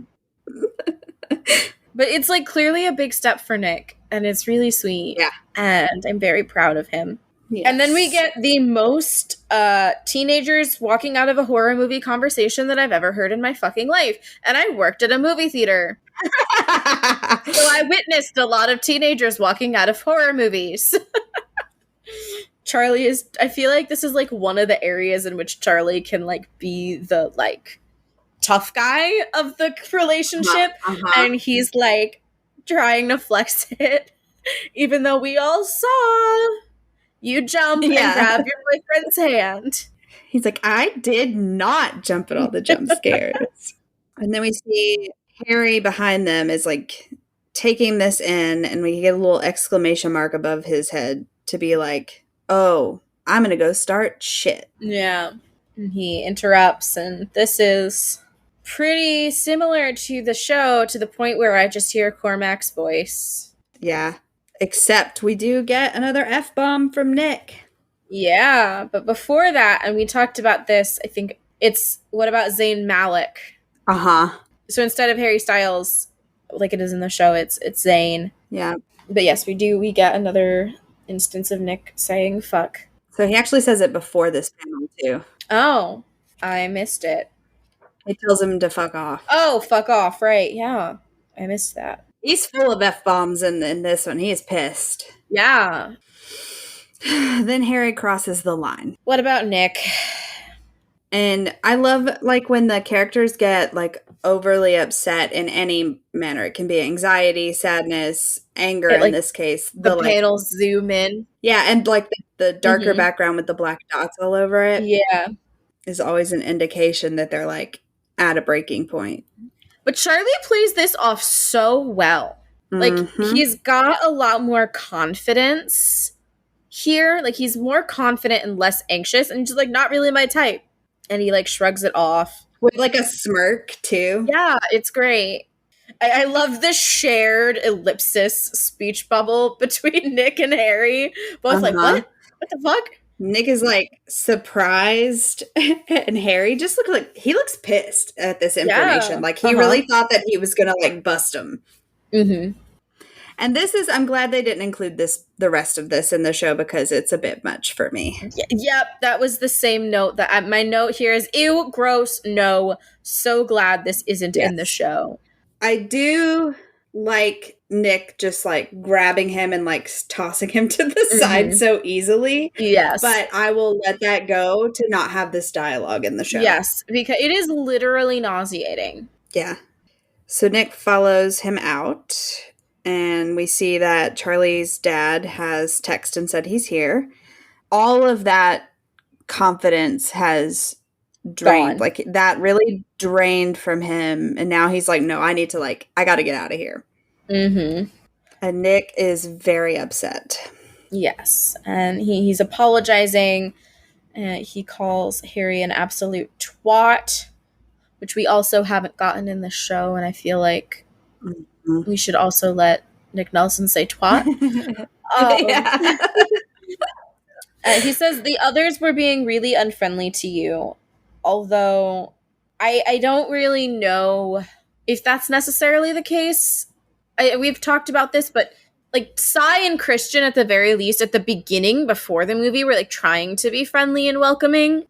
But it's like clearly a big step for Nick, and it's really sweet. Yeah. And I'm very proud of him. Yes. And then we get the most teenagers walking out of a horror movie conversation that I've ever heard in my fucking life. And I worked at a movie theater. So I witnessed a lot of teenagers walking out of horror movies. Charlie is, I feel like this is like one of the areas in which Charlie can like be the like tough guy of the relationship. And he's like trying to flex it, even though we all saw you jump and grab your boyfriend's hand. He's like, I did not jump at all the jump scares. And then we see Harry behind them is like taking this in, and we get a little exclamation mark above his head to be like, oh, I'm going to go start shit. Yeah. And he interrupts, and this is pretty similar to the show, to the point where I just hear Cormac's voice. Yeah. Except we do get another F-bomb from Nick. Yeah, but before that, and we talked about this, I think it's, what about Zayn Malik? So instead of Harry Styles, like it is in the show, it's Zayn. Yeah. But yes, we get another instance of Nick saying fuck. So he actually says it before this panel, too. Oh, I missed it. He tells him to fuck off. Oh, fuck off, right, yeah. I missed that. He's full of F-bombs in this one. He is pissed. Yeah. Then Harry crosses the line. What about Nick? And I love, like, when the characters get, like, overly upset in any manner. It can be anxiety, sadness, anger in this case. The panels zoom in. Yeah, and, like, the darker background with the black dots all over it. Yeah. Is always an indication that they're, like, at a breaking point. But Charlie plays this off so well. Like, he's got a lot more confidence here. Like, he's more confident and less anxious, and just, like, not really my type. And he, like, shrugs it off. With, like, a smirk, too. Yeah, it's great. I love the shared ellipsis speech bubble between Nick and Harry. Both like, what? What the fuck? Nick is, like, surprised, and Harry just looks pissed at this information. Yeah. Like, he really thought that he was gonna, like, bust him. And I'm glad they didn't include the rest of this in the show, because it's a bit much for me. Yep, that was the same note. That my note here is, ew, gross, no. So glad this isn't in the show. I do like Nick just, like, grabbing him and, like, tossing him to the side so easily. Yes. But I will let that go to not have this dialogue in the show. Yes, because it is literally nauseating. Yeah. So Nick follows him out, and we see that Charlie's dad has texted and said he's here. All of that confidence has drained. Like, that really drained from him, and now he's like, no, I need to, like, I gotta get out of here. And Nick is very upset. Yes, and he's apologizing. He calls Harry an absolute twat, which we also haven't gotten in the show, and I feel like we should also let Nick Nelson say twat. He says, the others were being really unfriendly to you, although I don't really know if that's necessarily the case. We've talked about this, but like Sai and Christian, at the very least, at the beginning, before the movie, were like trying to be friendly and welcoming.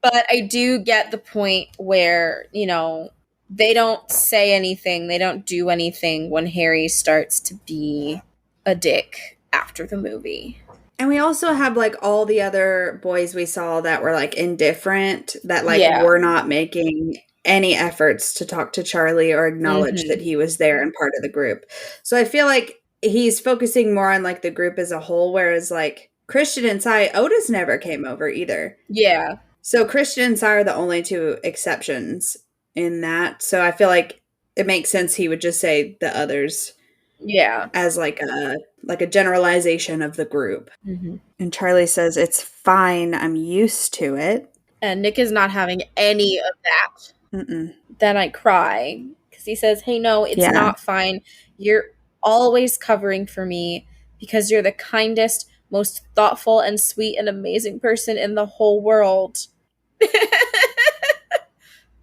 But I do get the point where, you know, they don't say anything, they don't do anything when Harry starts to be a dick after the movie. And we also have, like, all the other boys we saw that were, like, indifferent, that, like, were not making any efforts to talk to Charlie or acknowledge that he was there and part of the group. So I feel like he's focusing more on, like, the group as a whole, whereas, like, Christian and Sai, Otis never came over either. Yeah. So Christian and Sai are the only two exceptions in that. So I feel like it makes sense he would just say the others. Yeah. As like a generalization of the group. And Charlie says, it's fine, I'm used to it. And Nick is not having any of that. Then I cry, because he says, hey, no, it's not fine. You're always covering for me, because you're the kindest, most thoughtful and sweet and amazing person in the whole world.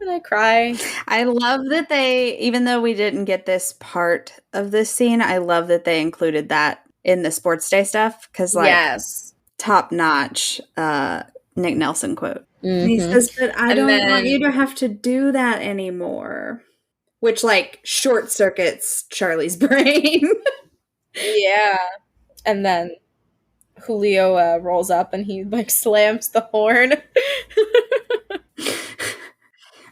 And I cry. I love that they, even though we didn't get this part of this scene, I love that they included that in the sports day stuff. Because, like, Yes. top notch Nick Nelson quote. Mm-hmm. And he says, but I And don't then- want you to have to do that anymore. Which, like, short circuits Charlie's brain. Yeah. And then Julio rolls up and he, like, slams the horn.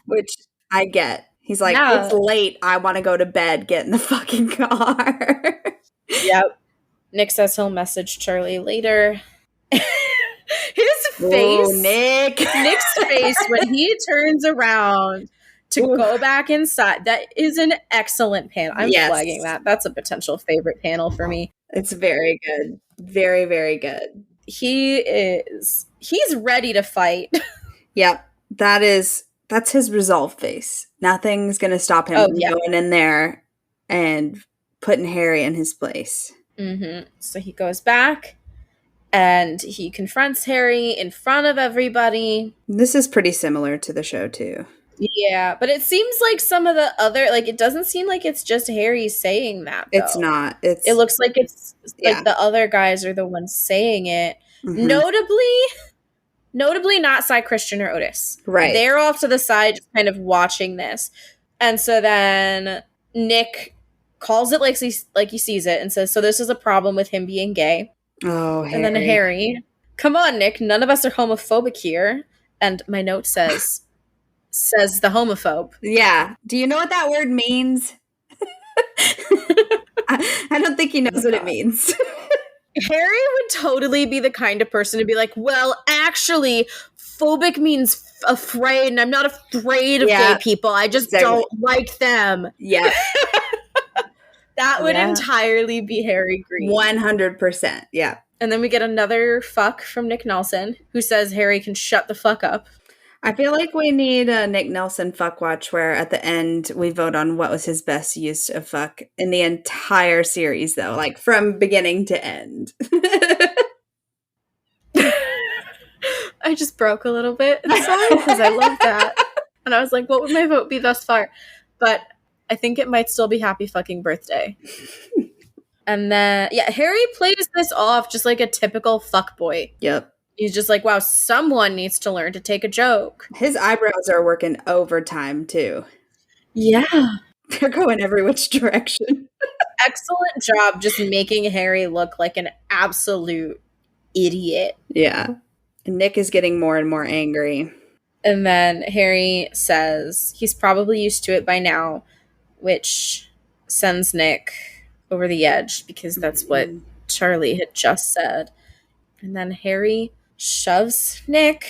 Which I get. He's like, Yeah. it's late. I want to go to bed. Get in the fucking car. Yep. Nick says he'll message Charlie later. His face. Oh, Nick. Nick's face when he turns around to go back inside. That is an excellent panel. I'm flagging that. That's a potential favorite panel for me. It's very good. Very, very good. He's ready to fight. Yep. That's his resolve face. Nothing's going to stop him from going in there and putting Harry in his place. Mm-hmm. So he goes back and he confronts Harry in front of everybody. This is pretty similar to the show, too. Yeah, but it seems like some of the other, like, it doesn't seem like it's just Harry saying that, though. It's not. It looks like it's, like, the other guys are the ones saying it. Mm-hmm. Notably not Cy, Christian, or Otis. Right. They're off to the side just kind of watching this. And so then Nick calls it like he sees it and says, so this is a problem with him being gay. Oh, Harry. And then Harry, come on, Nick, none of us are homophobic here. And my note says the homophobe. Yeah. Do you know what that word means? I don't think he knows what it means. Harry would totally be the kind of person to be like, well, actually, phobic means afraid, and I'm not afraid of gay people. I just don't like them. Yeah. That would entirely be Harry Green. 100%. Yeah. And then we get another fuck from Nick Nelson, who says Harry can shut the fuck up. I feel like we need a Nick Nelson fuck watch where at the end we vote on what was his best use of fuck in the entire series, though, like from beginning to end. I just broke a little bit inside because I love that. And I was like, what would my vote be thus far? But I think it might still be Happy Fucking Birthday. And then, Harry plays this off just like a typical fuckboy. Yep. He's just like, wow, someone needs to learn to take a joke. His eyebrows are working overtime, too. Yeah. They're going every which direction. Excellent job just making Harry look like an absolute idiot. Yeah. And Nick is getting more and more angry. And then Harry says he's probably used to it by now, which sends Nick over the edge because that's what Charlie had just said. And then Harry shoves Nick,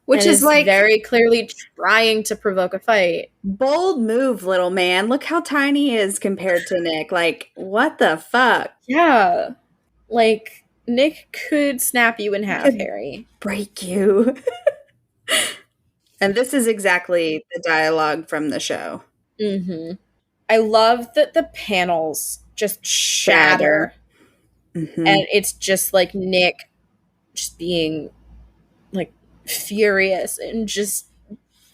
which is like very clearly trying to provoke a fight. Bold move, little man. Look how tiny he is compared to Nick. Like, what the fuck? Yeah. Like, Nick could snap you in half, Harry. Break you. And this is exactly the dialogue from the show. Mm-hmm. I love that the panels just shatter. Mm-hmm. And it's just like Nick just being like furious and just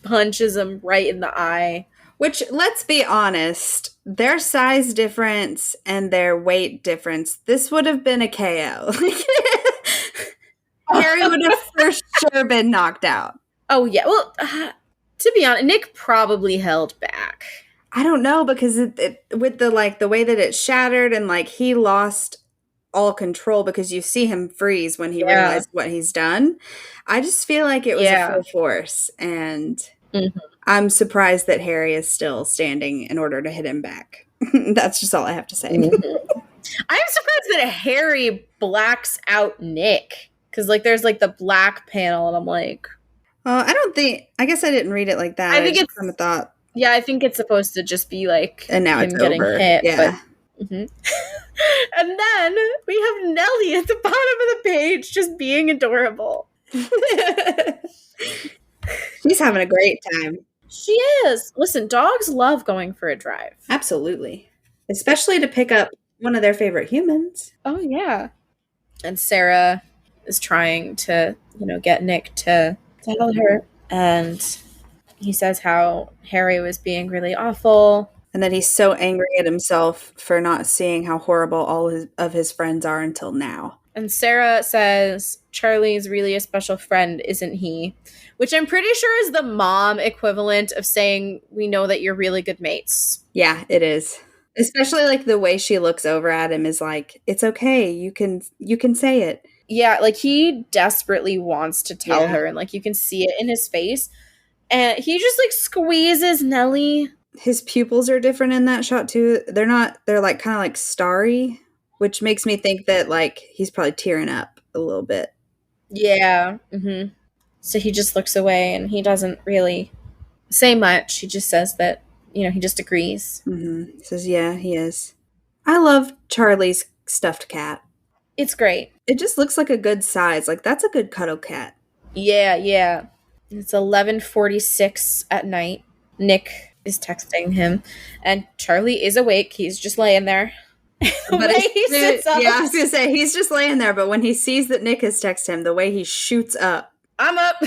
punches him right in the eye. Which, let's be honest, their size difference and their weight difference, this would have been a KO. Harry would have for sure been knocked out. Oh, yeah. Well, to be honest, Nick probably held back. I don't know, because it with the way that it shattered and like he lost all control because you see him freeze when he realized what he's done. I just feel like it was a full force, and I'm surprised that Harry is still standing in order to hit him back. That's just all I have to say. I'm surprised that Harry blacks out Nick, because like there's like the black panel, and I'm like, I guess I didn't read it like that. I think it's kind of thought. Yeah, I think it's supposed to just be like and now him it's getting over. hit. Yeah. But, and then we have Nellie at the bottom of the page just being adorable. She's having a great time. She is. Listen, dogs love going for a drive. Absolutely. Especially to pick up one of their favorite humans. Oh, yeah. And Sarah is trying to, get Nick to tell her. And He says how Harry was being really awful. And that he's so angry at himself for not seeing how horrible all of his friends are until now. And Sarah says, Charlie's really a special friend, isn't he? Which I'm pretty sure is the mom equivalent of saying, we know that you're really good mates. Yeah, it is. Especially like the way she looks over at him is like, it's okay. You can say it. Yeah, like he desperately wants to tell her, and like you can see it in his face. And he just like squeezes Nellie. His pupils are different in that shot too. They're like kind of like starry, which makes me think that like he's probably tearing up a little bit. Yeah. Mm-hmm. So he just looks away and he doesn't really say much. He just says that, you know, he just agrees. Mm-hmm. Says, yeah, he is. I love Charlie's stuffed cat. It's great. It just looks like a good size. Like, that's a good cuddle cat. Yeah, yeah. It's 11:46 at night. Nick is texting him, and Charlie is awake. He's just laying there. But he sits up. Yeah, I was going to say, he's just laying there, but when he sees that Nick has texted him, the way he shoots up. I'm up.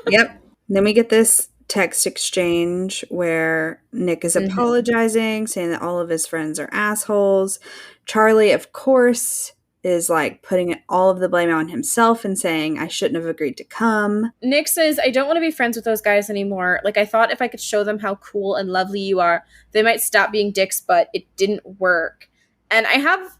Yep. Then we get this text exchange where Nick is apologizing, saying that all of his friends are assholes. Charlie, of course, is like putting all of the blame on himself and saying, I shouldn't have agreed to come. Nick says, I don't want to be friends with those guys anymore. Like, I thought if I could show them how cool and lovely you are, they might stop being dicks, but it didn't work. And I have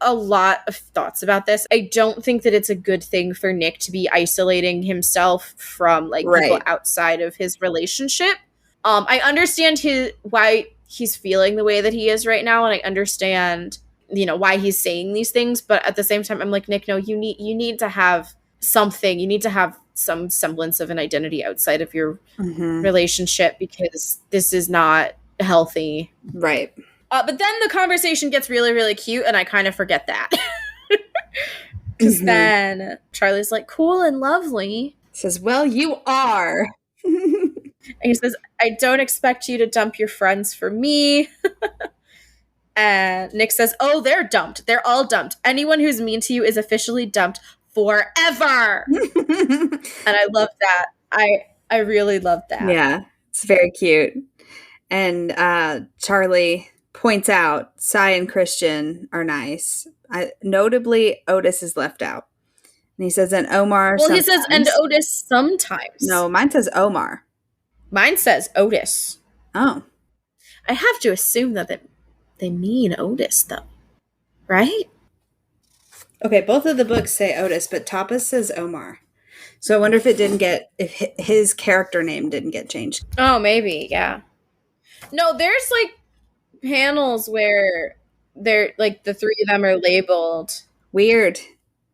a lot of thoughts about this. I don't think that it's a good thing for Nick to be isolating himself from like people outside of his relationship. I understand why he's feeling the way that he is right now, and I understand, you know, why he's saying these things, but at the same time I'm like, Nick, no, you need to have something. You need to have some semblance of an identity outside of your relationship, because this is not healthy. Right. But then the conversation gets really, really cute, and I kind of forget that. Because then Charlie's like, cool and lovely. Says, well, you are. And he says, I don't expect you to dump your friends for me. And Nick says, oh, they're dumped. They're all dumped. Anyone who's mean to you is officially dumped forever. And I love that. I really love that. Yeah, it's very cute. And Charlie points out Cy and Christian are nice. Notably, Otis is left out. And he says, and Omar sometimes. He says, and Otis sometimes. No, mine says Omar. Mine says Otis. Oh. I have to assume that they mean Otis, though. Right? Okay, both of the books say Otis, but Tapas says Omar. So I wonder if his character name didn't get changed. Oh, maybe, yeah. No, there's like panels where they're like the three of them are labeled. Weird.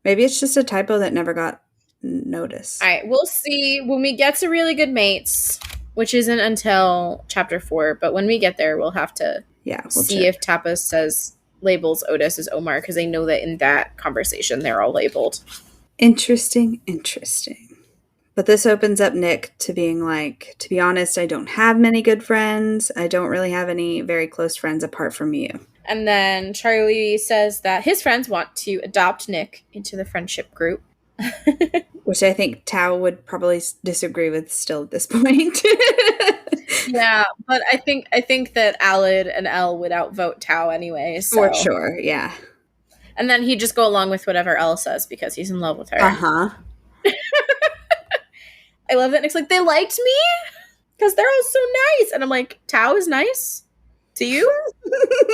Maybe it's just a typo that never got noticed. All right, we'll see when we get to Really Good Mates, which isn't until chapter 4, but when we get there, we'll have to see if Tapas labels Otis as Omar, because I know that in that conversation they're all labeled. Interesting. But this opens up Nick to being like, to be honest, I don't have many good friends. I don't really have any very close friends apart from you. And then Charlie says that his friends want to adopt Nick into the friendship group. Which I think Tao would probably disagree with still at this point. Yeah, but I think that Alid and Elle would outvote Tao anyway. So. For sure, yeah. And then he'd just go along with whatever Elle says because he's in love with her. Uh-huh. I love that Nick's like, they liked me because they're all so nice. And I'm like, Tao is nice to you?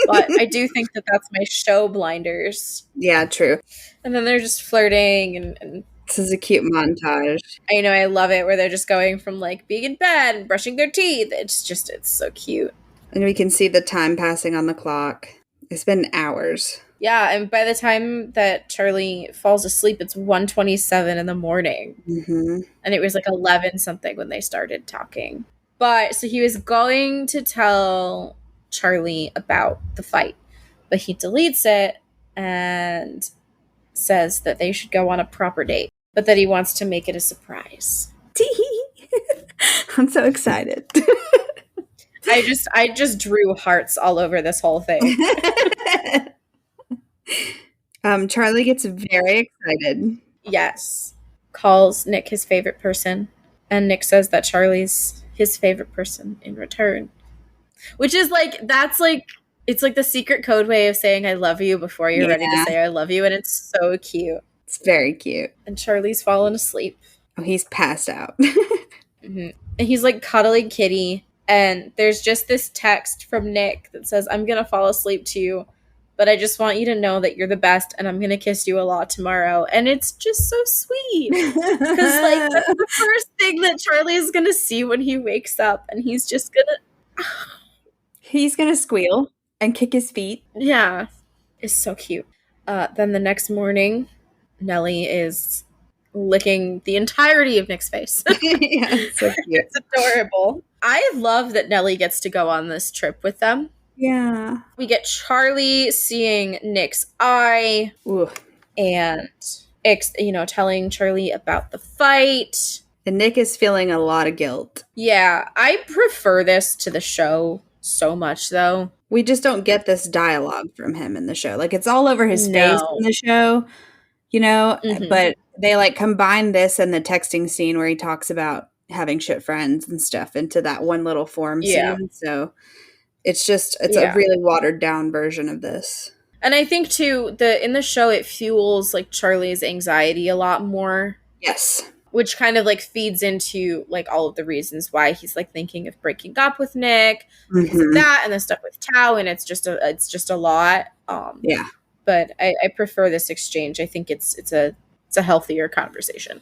But I do think that that's my show blinders. Yeah, true. And then they're just flirting and this is a cute montage. I know, I love it, where they're just going from like being in bed and brushing their teeth. It's so cute. And we can see the time passing on the clock. It's been hours. Yeah, and by the time that Charlie falls asleep, it's 1:27 in the morning. And it was like 11 something when they started talking. But so he was going to tell Charlie about the fight, but he deletes it and says that they should go on a proper date, but that he wants to make it a surprise. I'm so excited. I just drew hearts all over this whole thing. Charlie gets very excited. Yes. Calls Nick his favorite person. And Nick says that Charlie's his favorite person in return. Which is like, that's like, it's like the secret code way of saying I love you before you're ready to say I love you. And it's so cute. It's very cute. And Charlie's fallen asleep. Oh, he's passed out. Mm-hmm. And he's like cuddling Kitty. And there's just this text from Nick that says, I'm going to fall asleep too, but I just want you to know that you're the best and I'm going to kiss you a lot tomorrow. And it's just so sweet. Because like that's the first thing that Charlie is going to see when he wakes up. And he's just going to... He's going to squeal and kick his feet. Yeah. It's so cute. Then the next morning, Nellie is licking the entirety of Nick's face. Yeah, it's so cute. It's adorable. I love that Nellie gets to go on this trip with them. Yeah. We get Charlie seeing Nick's eye. Ooh. And, telling Charlie about the fight. And Nick is feeling a lot of guilt. Yeah, I prefer this to the show so much, though. We just don't get this dialogue from him in the show. Like, it's all over his face in the show, but they, like, combine this and the texting scene where he talks about having shit friends and stuff into that one little form scene. So it's a really watered down version of this. And I think, too, in the show, it fuels, like, Charlie's anxiety a lot more. Yes. Which kind of, like, feeds into, like, all of the reasons why he's, like, thinking of breaking up with Nick. Because of that and the stuff with Tao, and it's just a lot. Yeah. But I prefer this exchange. I think it's a healthier conversation.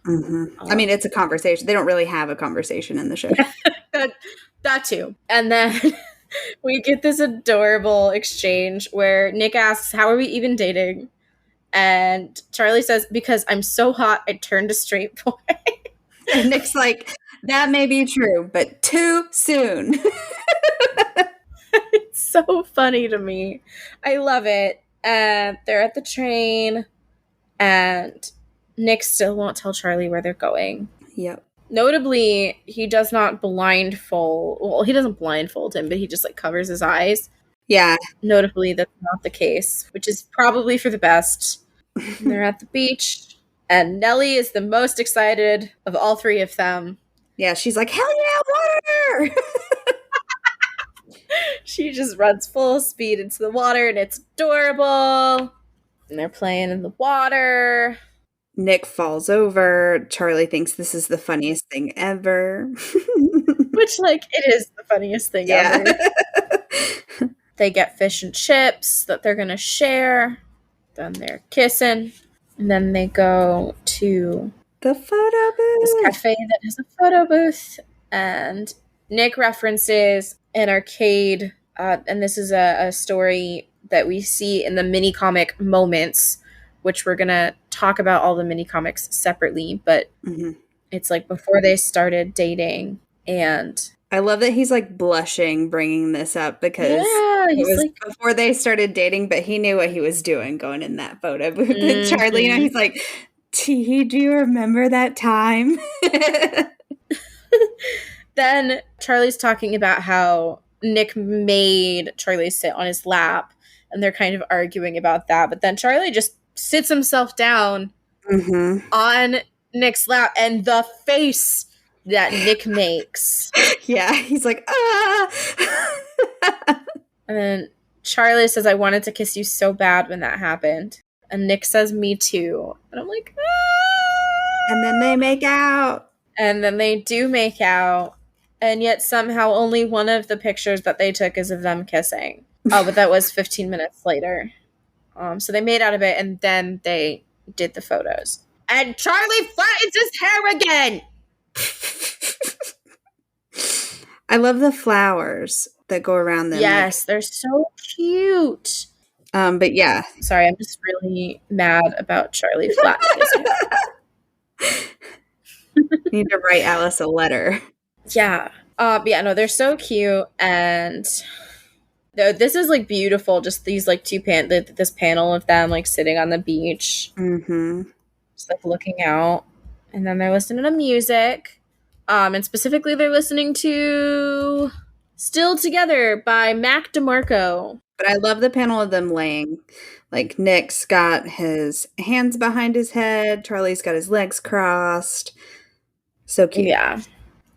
I mean, it's a conversation. They don't really have a conversation in the show. that too. And then we get this adorable exchange where Nick asks, how are we even dating? And Charlie says, because I'm so hot, I turned a straight boy. And Nick's like, that may be true, but too soon. It's so funny to me. I love it. And they're at the train, and Nick still won't tell Charlie where they're going. Yep. Notably, he does not blindfold. Well, he doesn't blindfold him, but he just, like, covers his eyes. Yeah. Notably, that's not the case, which is probably for the best. They're at the beach, and Nellie is the most excited of all three of them. Yeah, she's like, hell yeah, water! She just runs full speed into the water, and it's adorable. And they're playing in the water. Nick falls over. Charlie thinks this is the funniest thing ever. Which, like, it is the funniest thing ever. They get fish and chips that they're going to share. Then they're kissing. And then they go to the photo booth. This cafe that has a photo booth. And Nick references an arcade. And this is a story that we see in the mini comic Moments, which we're going to talk about all the mini comics separately. But it's like before they started dating. And I love that he's like blushing bringing this up because it was like, before they started dating, but he knew what he was doing going in that photo booth. And Charlie, he's like, T, do you remember that time? Then Charlie's talking about how Nick made Charlie sit on his lap, and they're kind of arguing about that. But then Charlie just sits himself down on Nick's lap, and the face that Nick makes. Yeah, he's like, ah. And then Charlie says, I wanted to kiss you so bad when that happened. And Nick says, me too. And I'm like, ah. And then they make out. And then they do make out. And yet somehow only one of the pictures that they took is of them kissing. Oh, but that was 15 minutes later. So they made out of it, and then they did the photos. And Charlie flattens his hair again! I love the flowers that go around them. Yes, they're so cute. But yeah. Sorry, I'm just really mad about Charlie flattening his hair. Need to write Alice a letter. Yeah. They're so cute, and this is like beautiful. Just these like this panel of them like sitting on the beach, just like looking out, and then they're listening to music, and specifically they're listening to "Still Together" by Mac DeMarco. But I love the panel of them laying. Like Nick's got his hands behind his head, Charlie's got his legs crossed. So cute. Yeah.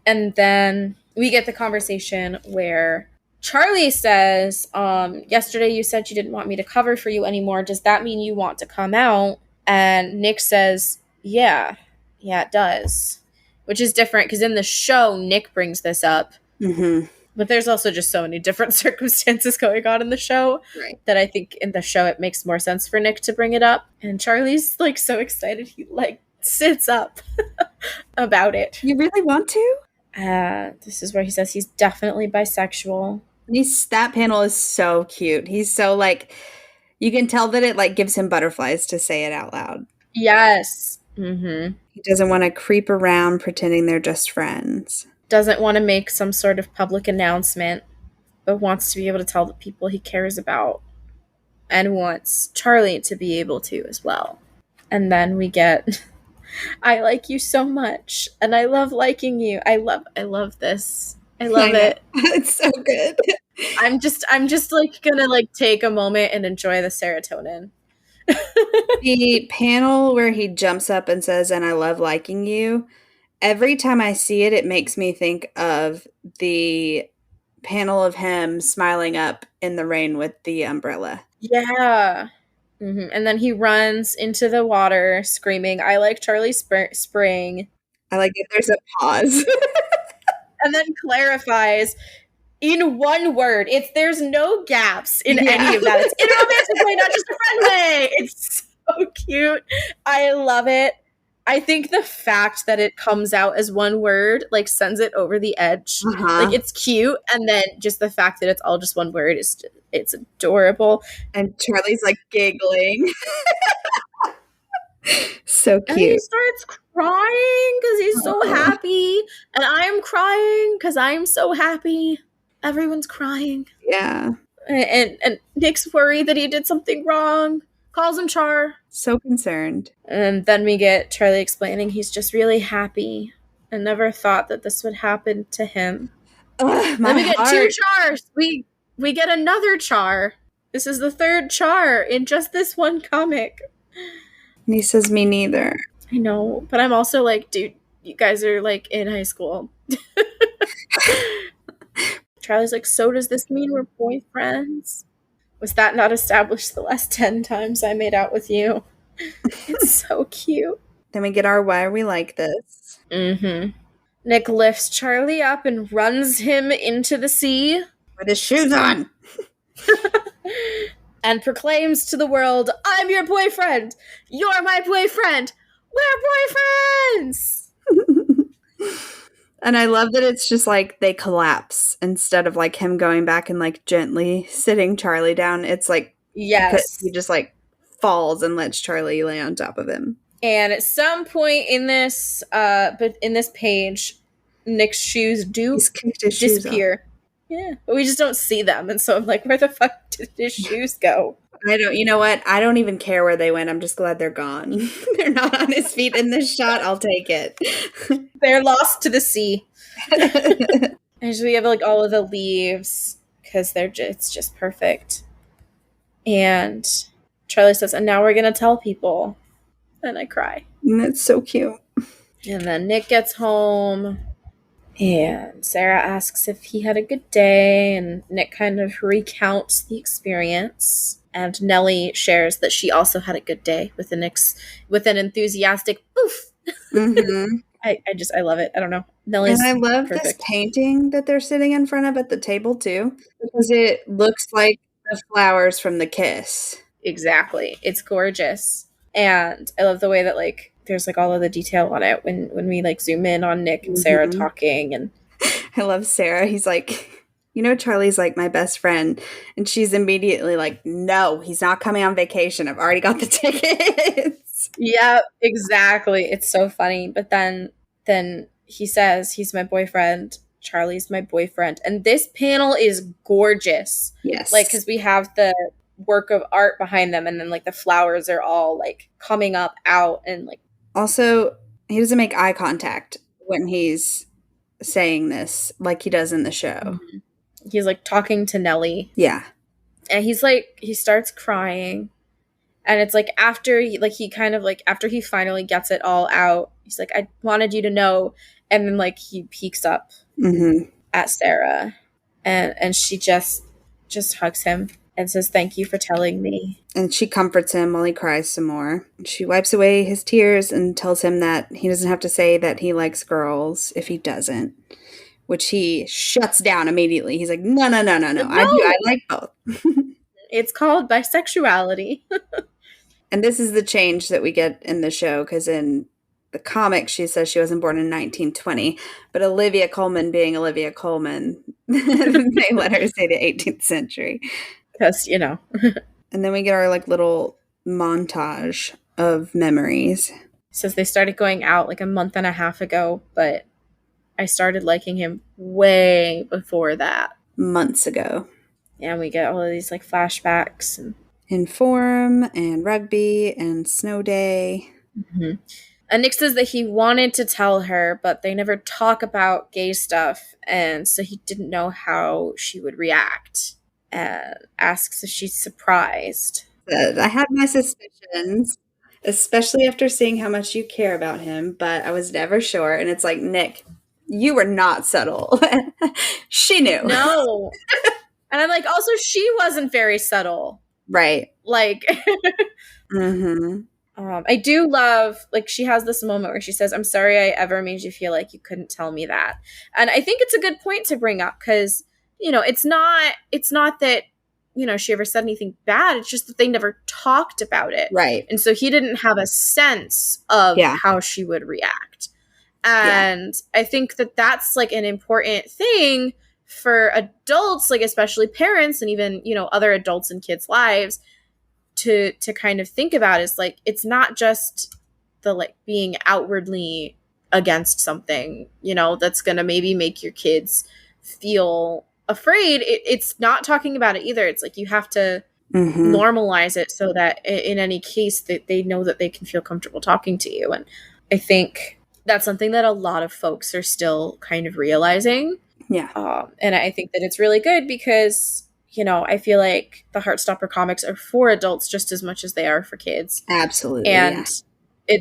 And then we get the conversation where Charlie says, yesterday you said you didn't want me to cover for you anymore. Does that mean you want to come out? And Nick says, yeah, it does. Which is different because in the show, Nick brings this up. Mm-hmm. But there's also just so many different circumstances going on in the show that I think in the show it makes more sense for Nick to bring it up. And Charlie's like so excited he like sits up about it. You really want to? This is where he says he's definitely bisexual. That panel is so cute. He's so like, you can tell that it like gives him butterflies to say it out loud. Yes. Mm-hmm. He doesn't want to creep around pretending they're just friends. Doesn't want to make some sort of public announcement, but wants to be able to tell the people he cares about, and wants Charlie to be able to as well. And then we get, I like you so much, and I love liking you. I love this. I love it. It's so good. I'm just like gonna like take a moment and enjoy the serotonin. The panel where he jumps up and says, "And I love liking you." Every time I see it, it makes me think of the panel of him smiling up in the rain with the umbrella. Yeah. Mm-hmm. And then he runs into the water screaming, I like Charlie Spring. I like it. There's a pause. And then clarifies in one word. There's no gaps in any of that. It's in a romantic way, not just a friend way. It's so cute. I love it. I think the fact that it comes out as one word like sends it over the edge. Like it's cute, and then just the fact that it's all just one word it's adorable. And Charlie's like giggling. So cute. And he starts crying because he's so happy, and I'm crying because I'm so happy. Everyone's crying. Yeah. And Nick's worried that he did something wrong. Calls him Char. So concerned. And then we get Charlie explaining he's just really happy and never thought that this would happen to him. Ugh, then we get two Chars. We get another Char. This is the third Char in just this one comic. And he says, me neither. I know, but I'm also like, dude, you guys are like in high school. Charlie's like, so does this mean we're boyfriends? Was that not established the last 10 times I made out with you? It's so cute. Then we get our why are we like this? Mm-hmm. Nick lifts Charlie up and runs him into the sea. With his shoes on. And proclaims to the world, I'm your boyfriend. You're my boyfriend. We're boyfriends. And I love that it's just like they collapse instead of like him going back and like gently sitting Charlie down. It's like, yes, he just like falls and lets Charlie lay on top of him. And at some point in this, page, Nick's shoes do disappear. Yeah, but we just don't see them, and so I'm like, where the fuck did his shoes go? You know what? I don't even care where they went. I'm just glad they're gone. They're not on his feet in this shot. I'll take it. They're lost to the sea. And so we have like all of the leaves because it's just perfect. And Charlie says, and now we're going to tell people. And I cry. And that's so cute. And then Nick gets home. And Sarah asks if he had a good day. And Nick kind of recounts the experience. And Nellie shares that she also had a good day with an enthusiastic poof. Mm-hmm. I love it. I don't know. Nellie's and I love perfect. This painting that they're sitting in front of at the table too, because it looks like the flowers from the kiss. Exactly. It's gorgeous. And I love the way that like there's like all of the detail on it when we like zoom in on Nick and Sarah talking. And I love Sarah. He's like, you know, Charlie's like my best friend. And she's immediately like, no, he's not coming on vacation. I've already got the tickets. Yeah, exactly. It's so funny. But then he says he's my boyfriend. Charlie's my boyfriend. And this panel is gorgeous. Yes. Like, because we have the work of art behind them. And then like the flowers are all like coming up out and like. Also, he doesn't make eye contact when he's saying this like he does in the show. Mm-hmm. He's like talking to Nellie. Yeah. And he's like, he starts crying. And it's like after he finally gets it all out, he's like, I wanted you to know And then like he peeks up at Sarah, and she just hugs him and says, "Thank you for telling me." And she comforts him while he cries some more. She wipes away his tears and tells him that he doesn't have to say that he likes girls if he doesn't, which he shuts down immediately. He's like, no. I do. I like both. It's called bisexuality. And this is the change that we get in the show, because in the comic, she says she wasn't born in 1920, but Olivia Colman being Olivia Colman, they let her say the 18th century. Because, you know. And then we get our like little montage of memories. Says they started going out like a month and a half ago, but I started liking him way before that. Months ago. Yeah, and we get all of these like flashbacks. And Inform and rugby and snow day. And Nick says that he wanted to tell her, but they never talk about gay stuff, and so he didn't know how she would react. And asks if she's surprised. I had my suspicions, especially after seeing how much you care about him, but I was never sure. And it's like, Nick, you were not subtle. She knew. No. And I'm like, also, she wasn't very subtle. Right. Like, I do love, like, she has this moment where she says, "I'm sorry I ever made you feel like you couldn't tell me that." And I think it's a good point to bring up, because, you know, it's not that, you know, she ever said anything bad. It's just that they never talked about it. Right. And so he didn't have a sense of how she would react. And I think that that's like an important thing for adults, like especially parents and even, you know, other adults in kids' lives to kind of think about, is like, it's not just the like being outwardly against something, you know, that's going to maybe make your kids feel afraid. It's not talking about it either. It's like you have to normalize it so that in any case that they know that they can feel comfortable talking to you. And I think that's something that a lot of folks are still kind of realizing. Yeah. And I think that it's really good because, you know, I feel like the Heartstopper comics are for adults just as much as they are for kids. Absolutely. And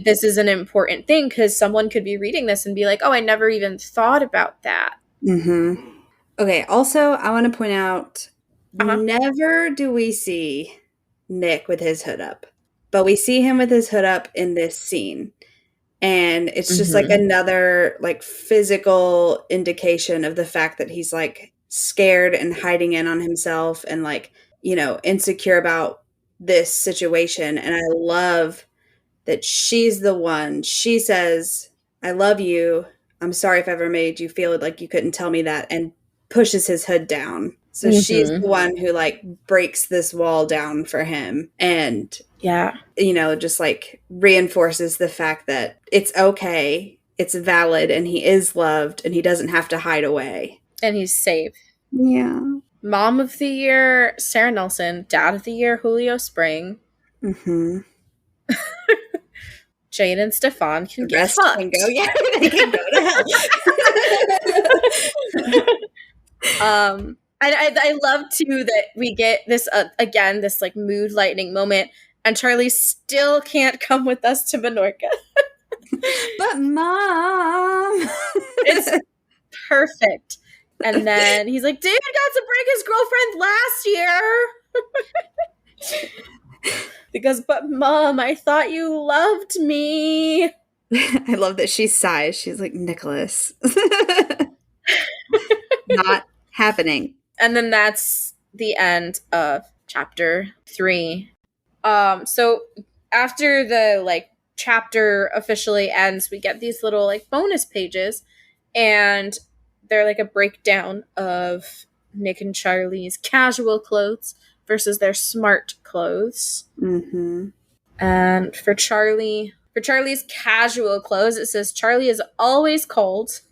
this is an important thing, because someone could be reading this and be like, "Oh, I never even thought about that." Okay, also, I want to point out, never do we see Nick with his hood up. But we see him with his hood up in this scene. And it's just like another like physical indication of the fact that he's like scared and hiding in on himself and like, you know, insecure about this situation. And I love that she's the one. She says, "I love you. I'm sorry if I ever made you feel like you couldn't tell me that," and pushes his hood down. So she's the one who like breaks this wall down for him. And you know, just like reinforces the fact that it's okay, it's valid, and he is loved, and he doesn't have to hide away. And he's safe. Yeah. Mom of the Year, Sarah Nelson. Dad of the Year, Julio Spring. Jade and Stefan can get fucked. Can go, they can go to hell. I love too that we get this again, this like mood lightening moment, and Charlie still can't come with us to Menorca. But Mom, it's perfect. And then he's like, "David got to break his girlfriend last year." Because, "But Mom, I thought you loved me." I love that she sighs. She's like, "Nicholas." Not happening. And then that's the end of chapter 3. So after the like chapter officially ends, we get these little like bonus pages, and they're like a breakdown of Nick and Charlie's casual clothes versus their smart clothes. And for Charlie's casual clothes, it says, "Charlie is always cold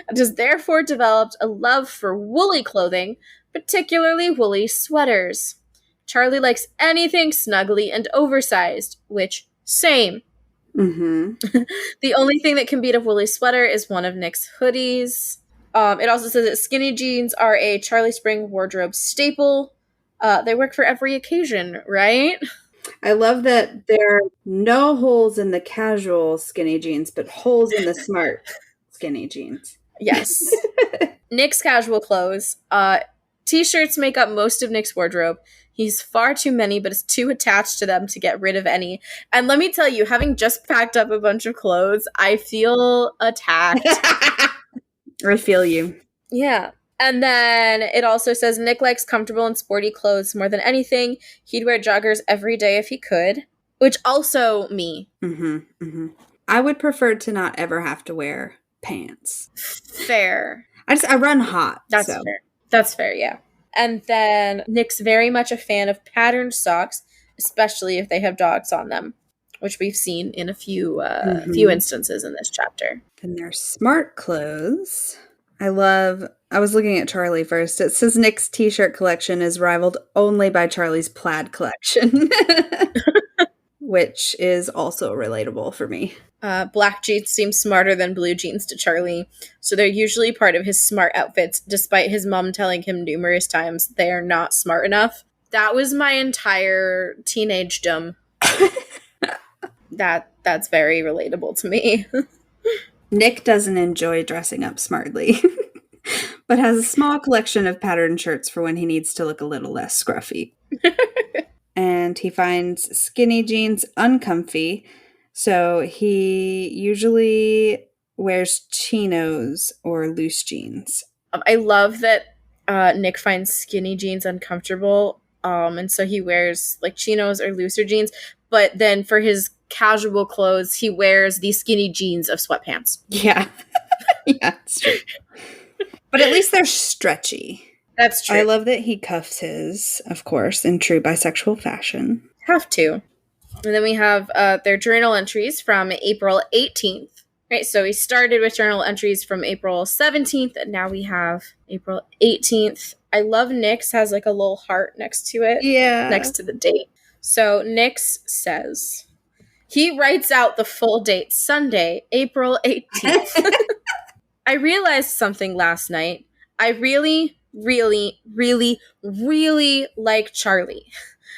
and has therefore developed a love for woolly clothing, particularly woolly sweaters. Charlie likes anything snuggly and oversized," which, same. The only thing that can beat a woolly sweater is one of Nick's hoodies. It also says that skinny jeans are a Charlie Spring wardrobe staple. They work for every occasion, right? I love that there are no holes in the casual skinny jeans, but holes in the smart skinny jeans. Yes. Nick's casual clothes. T-shirts make up most of Nick's wardrobe. He's far too many, but is too attached to them to get rid of any. And let me tell you, having just packed up a bunch of clothes, I feel attacked. I feel you. Yeah. And then it also says Nick likes comfortable and sporty clothes more than anything. He'd wear joggers every day if he could, which also me. I would prefer to not ever have to wear pants. Fair. I run hot. That's fair. That's fair, yeah. And then Nick's very much a fan of patterned socks, especially if they have dogs on them, which we've seen in a few instances in this chapter. And they're smart clothes. I was looking at Charlie first. It says Nick's t-shirt collection is rivaled only by Charlie's plaid collection, which is also relatable for me. Black jeans seem smarter than blue jeans to Charlie, so they're usually part of his smart outfits, despite his mom telling him numerous times they are not smart enough. That was my entire teenagedom. That's very relatable to me. Nick doesn't enjoy dressing up smartly, but has a small collection of patterned shirts for when he needs to look a little less scruffy. And he finds skinny jeans uncomfy, so he usually wears chinos or loose jeans. I love that Nick finds skinny jeans uncomfortable, and so he wears like chinos or looser jeans, but then for his casual clothes, he wears the skinny jeans of sweatpants. Yeah. Yeah, it's true. But at least they're stretchy. That's true. I love that he cuffs his, of course, in true bisexual fashion. Have to. And then we have their journal entries from April 18th. Right, so we started with journal entries from April 17th, and now we have April 18th. I love Nick's has like a little heart next to it. Yeah. Next to the date. So Nick's says, he writes out the full date, Sunday, April 18th. I realized something last night. I really, really, really, really like Charlie.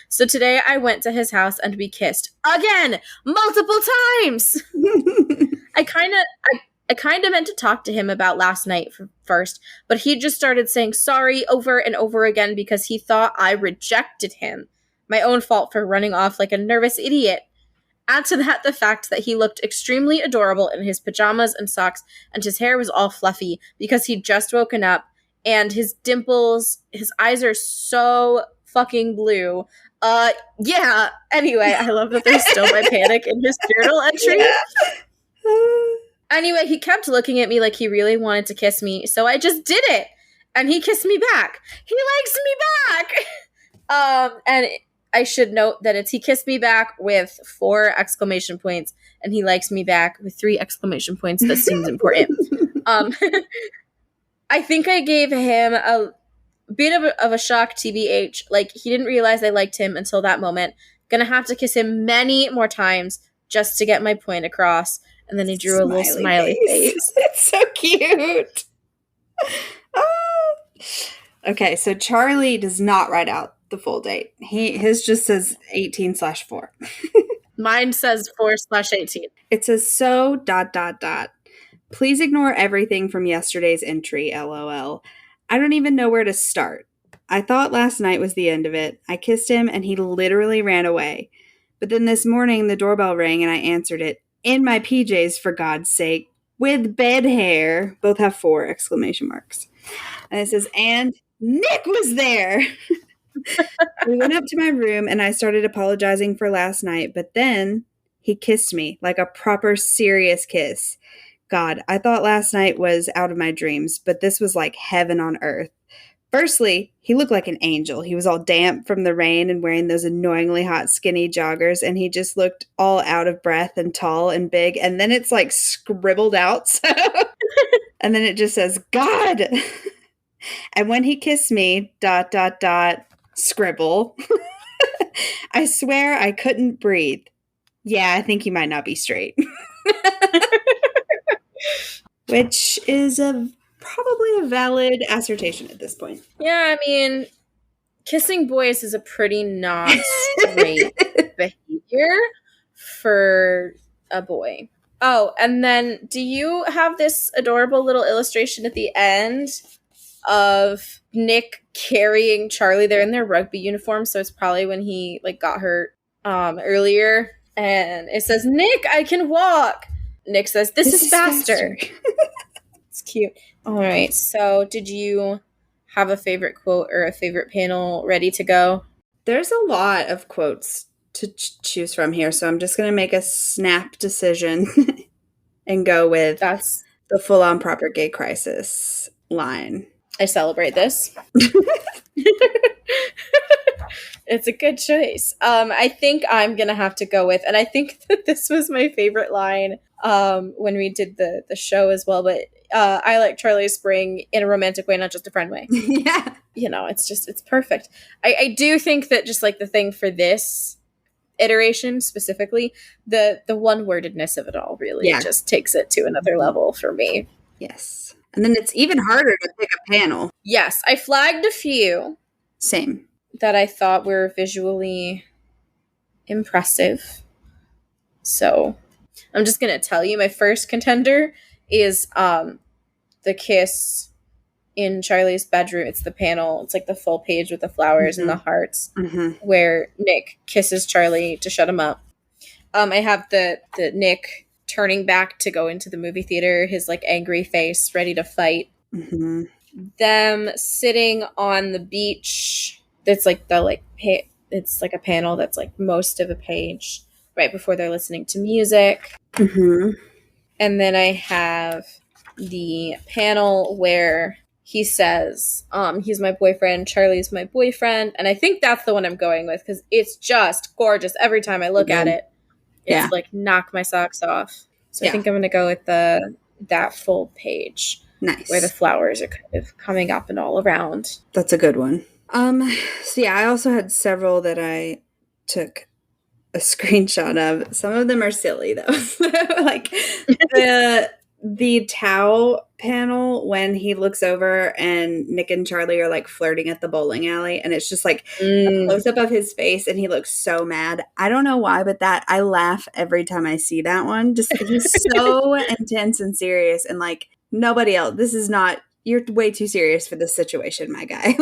So today I went to his house and we kissed again, multiple times. I kind of meant to talk to him about last night first, but he just started saying sorry over and over again because he thought I rejected him. My own fault for running off like a nervous idiot. Add to that the fact that he looked extremely adorable in his pajamas and socks, and his hair was all fluffy because he'd just woken up, and his dimples, his eyes are so fucking blue. Yeah. Anyway, I love that there's still my panic in his journal entry. Yeah. Anyway, he kept looking at me like he really wanted to kiss me, so I just did it, and he kissed me back. He likes me back! And I should note that it's he kissed me back with 4 exclamation points, and he likes me back with 3 exclamation points. That seems important. I think I gave him a bit of a shock, TBH. Like, he didn't realize I liked him until that moment. Gonna have to kiss him many more times just to get my point across. And then he drew a little smiley face. It's so cute. Oh. Okay, so Charlie does not write out the full date. His just says 18/4. Mine says 4/18. It says so ... Please ignore everything from yesterday's entry, LOL. I don't even know where to start. I thought last night was the end of it. I kissed him and he literally ran away. But then this morning the doorbell rang and I answered it. In my PJs, for God's sake. With bed hair. Both have 4 exclamation marks. And it says, and Nick was there! We went up to my room and I started apologizing for last night, but then he kissed me like a proper serious kiss. God, I thought last night was out of my dreams, but this was like heaven on earth. Firstly, he looked like an angel. He was all damp from the rain and wearing those annoyingly hot skinny joggers, and he just looked all out of breath and tall and big, and then it's like scribbled out. So. And then it just says, God! And when he kissed me, ... scribble. I swear I couldn't breathe. Yeah, I think he might not be straight. Which is probably a valid assertion at this point. Yeah, I mean, kissing boys is a pretty not straight behavior for a boy. Oh, and then do you have this adorable little illustration at the end of Nick carrying Charlie? They're in their rugby uniforms, so it's probably when he like got hurt earlier. And it says, "Nick, I can walk." Nick says, "This is faster." It's cute. All right. So, did you have a favorite quote or a favorite panel ready to go? There's a lot of quotes to choose from here, so I'm just going to make a snap decision and go with That's the full-on proper gay crisis line. I celebrate this. It's a good choice. I think I'm gonna have to go with, and I think that this was my favorite line when we did the show as well. But I like Charlie Spring in a romantic way, not just a friend way. Yeah, you know, it's perfect. I do think that just like the thing for this iteration specifically, the one-wordedness of it all really just takes it to another level for me. Yes. And then it's even harder to pick a panel. Yes, I flagged a few. Same. That I thought were visually impressive. So I'm just going to tell you my first contender is the kiss in Charlie's bedroom. It's the panel. It's like the full page with the flowers and the hearts where Nick kisses Charlie to shut him up. I have the Nick turning back to go into the movie theater, his like angry face, ready to fight. Them sitting on the beach. It's like it's like a panel that's like most of a page right before they're listening to music. And then I have the panel where he says, he's my boyfriend, Charlie's my boyfriend. And I think that's the one I'm going with because it's just gorgeous. Every time I look at it, it's like knock my socks off. So I think I'm going to go with that full page. Nice. Where the flowers are kind of coming up and all around. That's a good one. So yeah, I also had several that I took a screenshot of. Some of them are silly though. Like the Tao panel when he looks over and Nick and Charlie are like flirting at the bowling alley and it's just like a close up of his face and he looks so mad. I don't know why, but I laugh every time I see that one. Just he's so intense and serious and like nobody else. This is not, you're way too serious for this situation, my guy.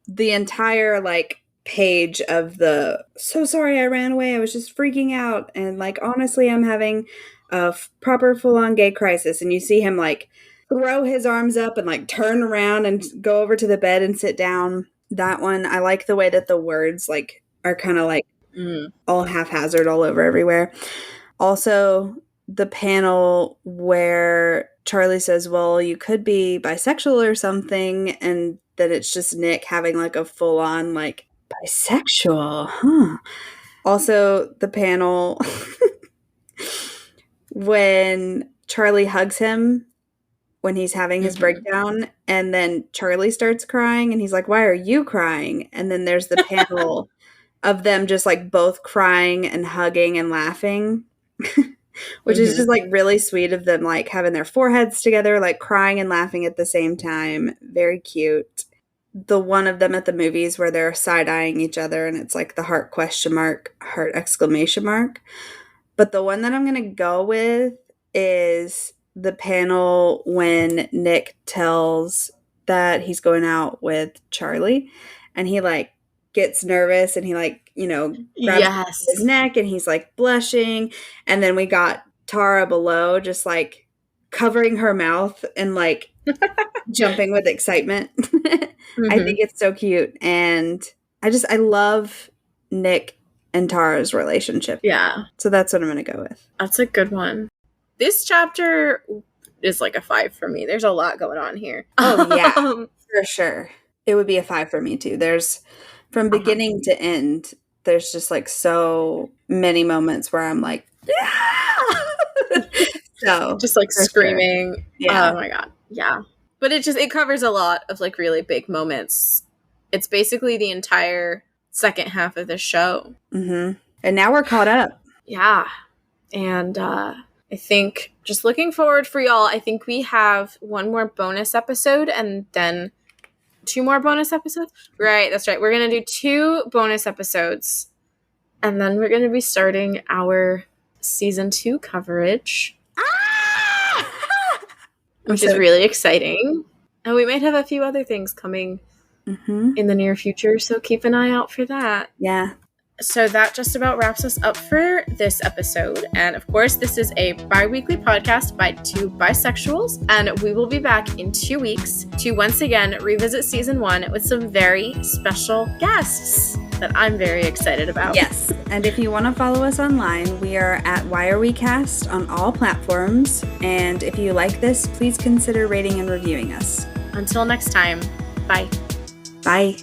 The entire like page of the so sorry I ran away, I was just freaking out and like honestly I'm having a proper full-on gay crisis, and you see him like throw his arms up and like turn around and go over to the bed and sit down. That one, I like the way that the words like are kind of like all haphazard all over everywhere. Also the panel where Charlie says, well, you could be bisexual or something, and that it's just Nick having like a full-on like bisexual, huh? Also the panel when Charlie hugs him when he's having his breakdown, and then Charlie starts crying and he's like, why are you crying? And then there's the panel of them just like both crying and hugging and laughing. Which is just like really sweet of them, like having their foreheads together, like crying and laughing at the same time. Very cute. The one of them at the movies where they're side-eyeing each other and it's like the heart question mark, heart exclamation mark. But the one that I'm going to go with is the panel when Nick tells that he's going out with Charlie and he like gets nervous and he like, you know, grabs his neck and he's like blushing. And then we got Tara below just like covering her mouth and like jumping with excitement. I think it's so cute. And I love Nick and Tara's relationship. Yeah. So that's what I'm going to go with. That's a good one. This chapter is like a 5 for me. There's a lot going on here. Oh, yeah. For sure. It would be a 5 for me too. There's from beginning to end, there's just like so many moments where I'm like, so just like screaming. Sure. Yeah. Oh my God. Yeah. But it covers a lot of like really big moments. It's basically the entire second half of the show. And now we're caught up. Yeah. And I think just looking forward for y'all, I think we have one more bonus episode and then 2 more bonus episodes. Right. That's right. We're going to do 2 bonus episodes and then we're going to be starting our season 2 coverage, which So is really exciting. And we might have a few other things coming in the near future, so keep an eye out for that. Yeah. So that just about wraps us up for this episode. And of course, this is a bi-weekly podcast by two bisexuals. And we will be back in 2 weeks to once again revisit season 1 with some very special guests that I'm very excited about. Yes. And if you want to follow us online, we are at Why Are We Cast on all platforms. And if you like this, please consider rating and reviewing us. Until next time, bye. Bye.